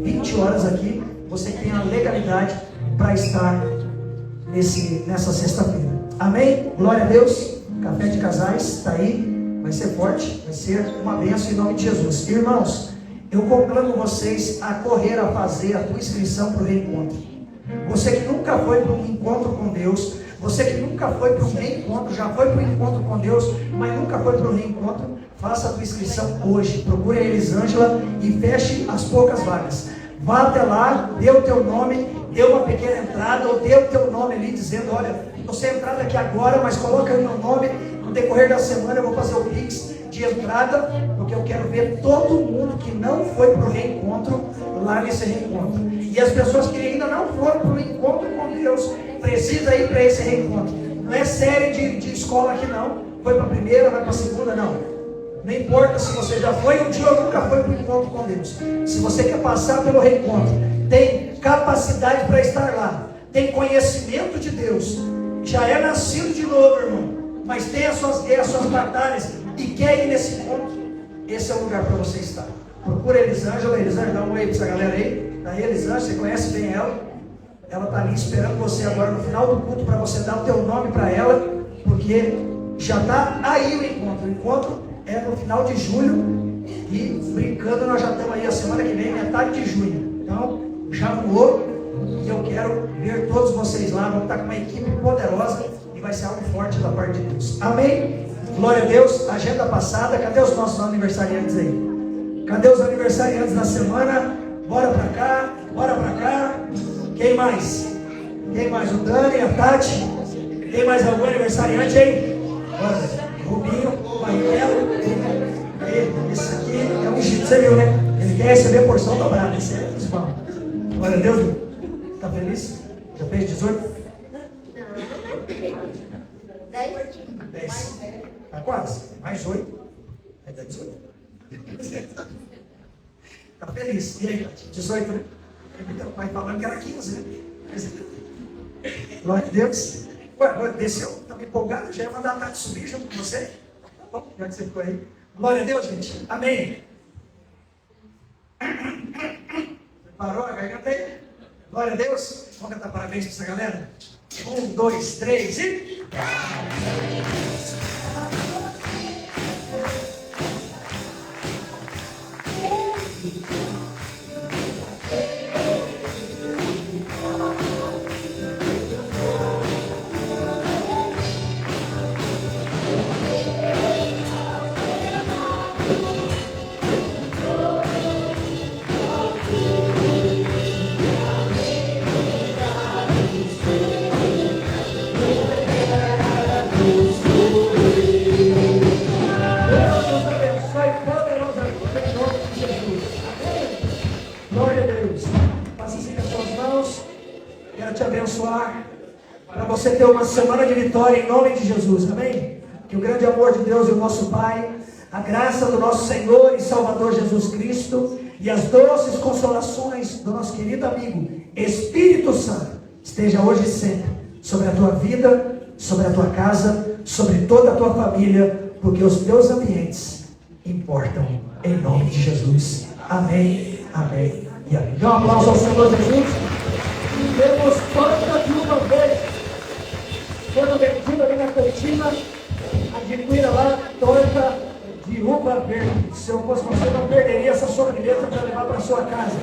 [SPEAKER 1] 20 horas aqui. Você tem a legalidade para estar nessa sexta-feira. Amém? Glória a Deus. Café de casais está aí. Vai ser forte. Vai ser uma bênção em nome de Jesus. Irmãos, eu conclamo vocês a correr a fazer a tua inscrição para o reencontro. Você que nunca foi para um encontro com Deus, você que nunca foi para um reencontro, já foi para um encontro com Deus, mas nunca foi para um reencontro, faça a tua inscrição hoje. Procure a Elisângela e feche as poucas vagas. vá até lá, dê o teu nome, dê uma pequena entrada, ou dê o teu nome ali, dizendo, olha, estou sem entrada aqui agora, mas coloca aí o meu nome, no decorrer da semana eu vou fazer o Pix de entrada, porque eu quero ver todo mundo que não foi para o reencontro, lá nesse reencontro. E as pessoas que ainda não foram para o encontro com Deus, precisam ir para esse reencontro. Não é série de escola aqui não, foi para a primeira, vai para a segunda, não. Não importa se você já foi um dia ou nunca foi para o encontro com Deus. Se você quer passar pelo reencontro, tem capacidade para estar lá, tem conhecimento de Deus, já é nascido de novo, irmão, mas tem as suas guerras, as suas batalhas e quer ir nesse encontro, esse é o lugar para você estar. Procura a Elisângela, dá um oi para essa galera aí. Da Elisângela, você conhece bem ela está ali esperando você agora no final do culto para você dar o teu nome para ela, porque já está aí o encontro é no final de julho e brincando nós já estamos aí a semana que vem, metade de junho, então já voou e eu quero ver todos vocês lá, vamos estar com uma equipe poderosa e vai ser algo forte da parte de Deus, amém? Glória a Deus. Agenda passada, cadê os nossos aniversariantes aí? Cadê os aniversariantes da semana? Bora pra cá, quem mais? O Dani, a Tati, tem mais algum aniversariante aí? Bora. Rubinho, Marcelo, esse aqui é um jeito, você viu, né? Ele quer receber a porção dobrada, esse é principal. Glória a Deus, tá feliz? Já fez 18? Não. 10. Tá quase, mais 8. Vai dar 18. Tá feliz, e aí, 18, né? O pai falando que era 15, né? Glória a Deus. Ué, desceu, estava empolgado, já ia mandar a Tati subir junto com você. Tá bom, já que você ficou aí. Glória a Deus, gente. Amém. Preparou a garganta aí? Glória a Deus. Vamos cantar parabéns para essa galera? 1, 2, 3 e... Para você ter uma semana de vitória em nome de Jesus, amém? Que o grande amor de Deus e o nosso Pai, a graça do nosso Senhor e Salvador Jesus Cristo e as doces consolações do nosso querido amigo Espírito Santo esteja hoje e sempre sobre a tua vida, sobre a tua casa, sobre toda a tua família, porque os teus ambientes importam em nome de Jesus, amém, amém e amém. Dê um aplauso ao Senhor Jesus. Temos torta de uma vez. Todo vendido ali na cantina, adquira lá torta de uva verde. Se eu fosse você, não perderia essa sobremesa para levar para sua casa.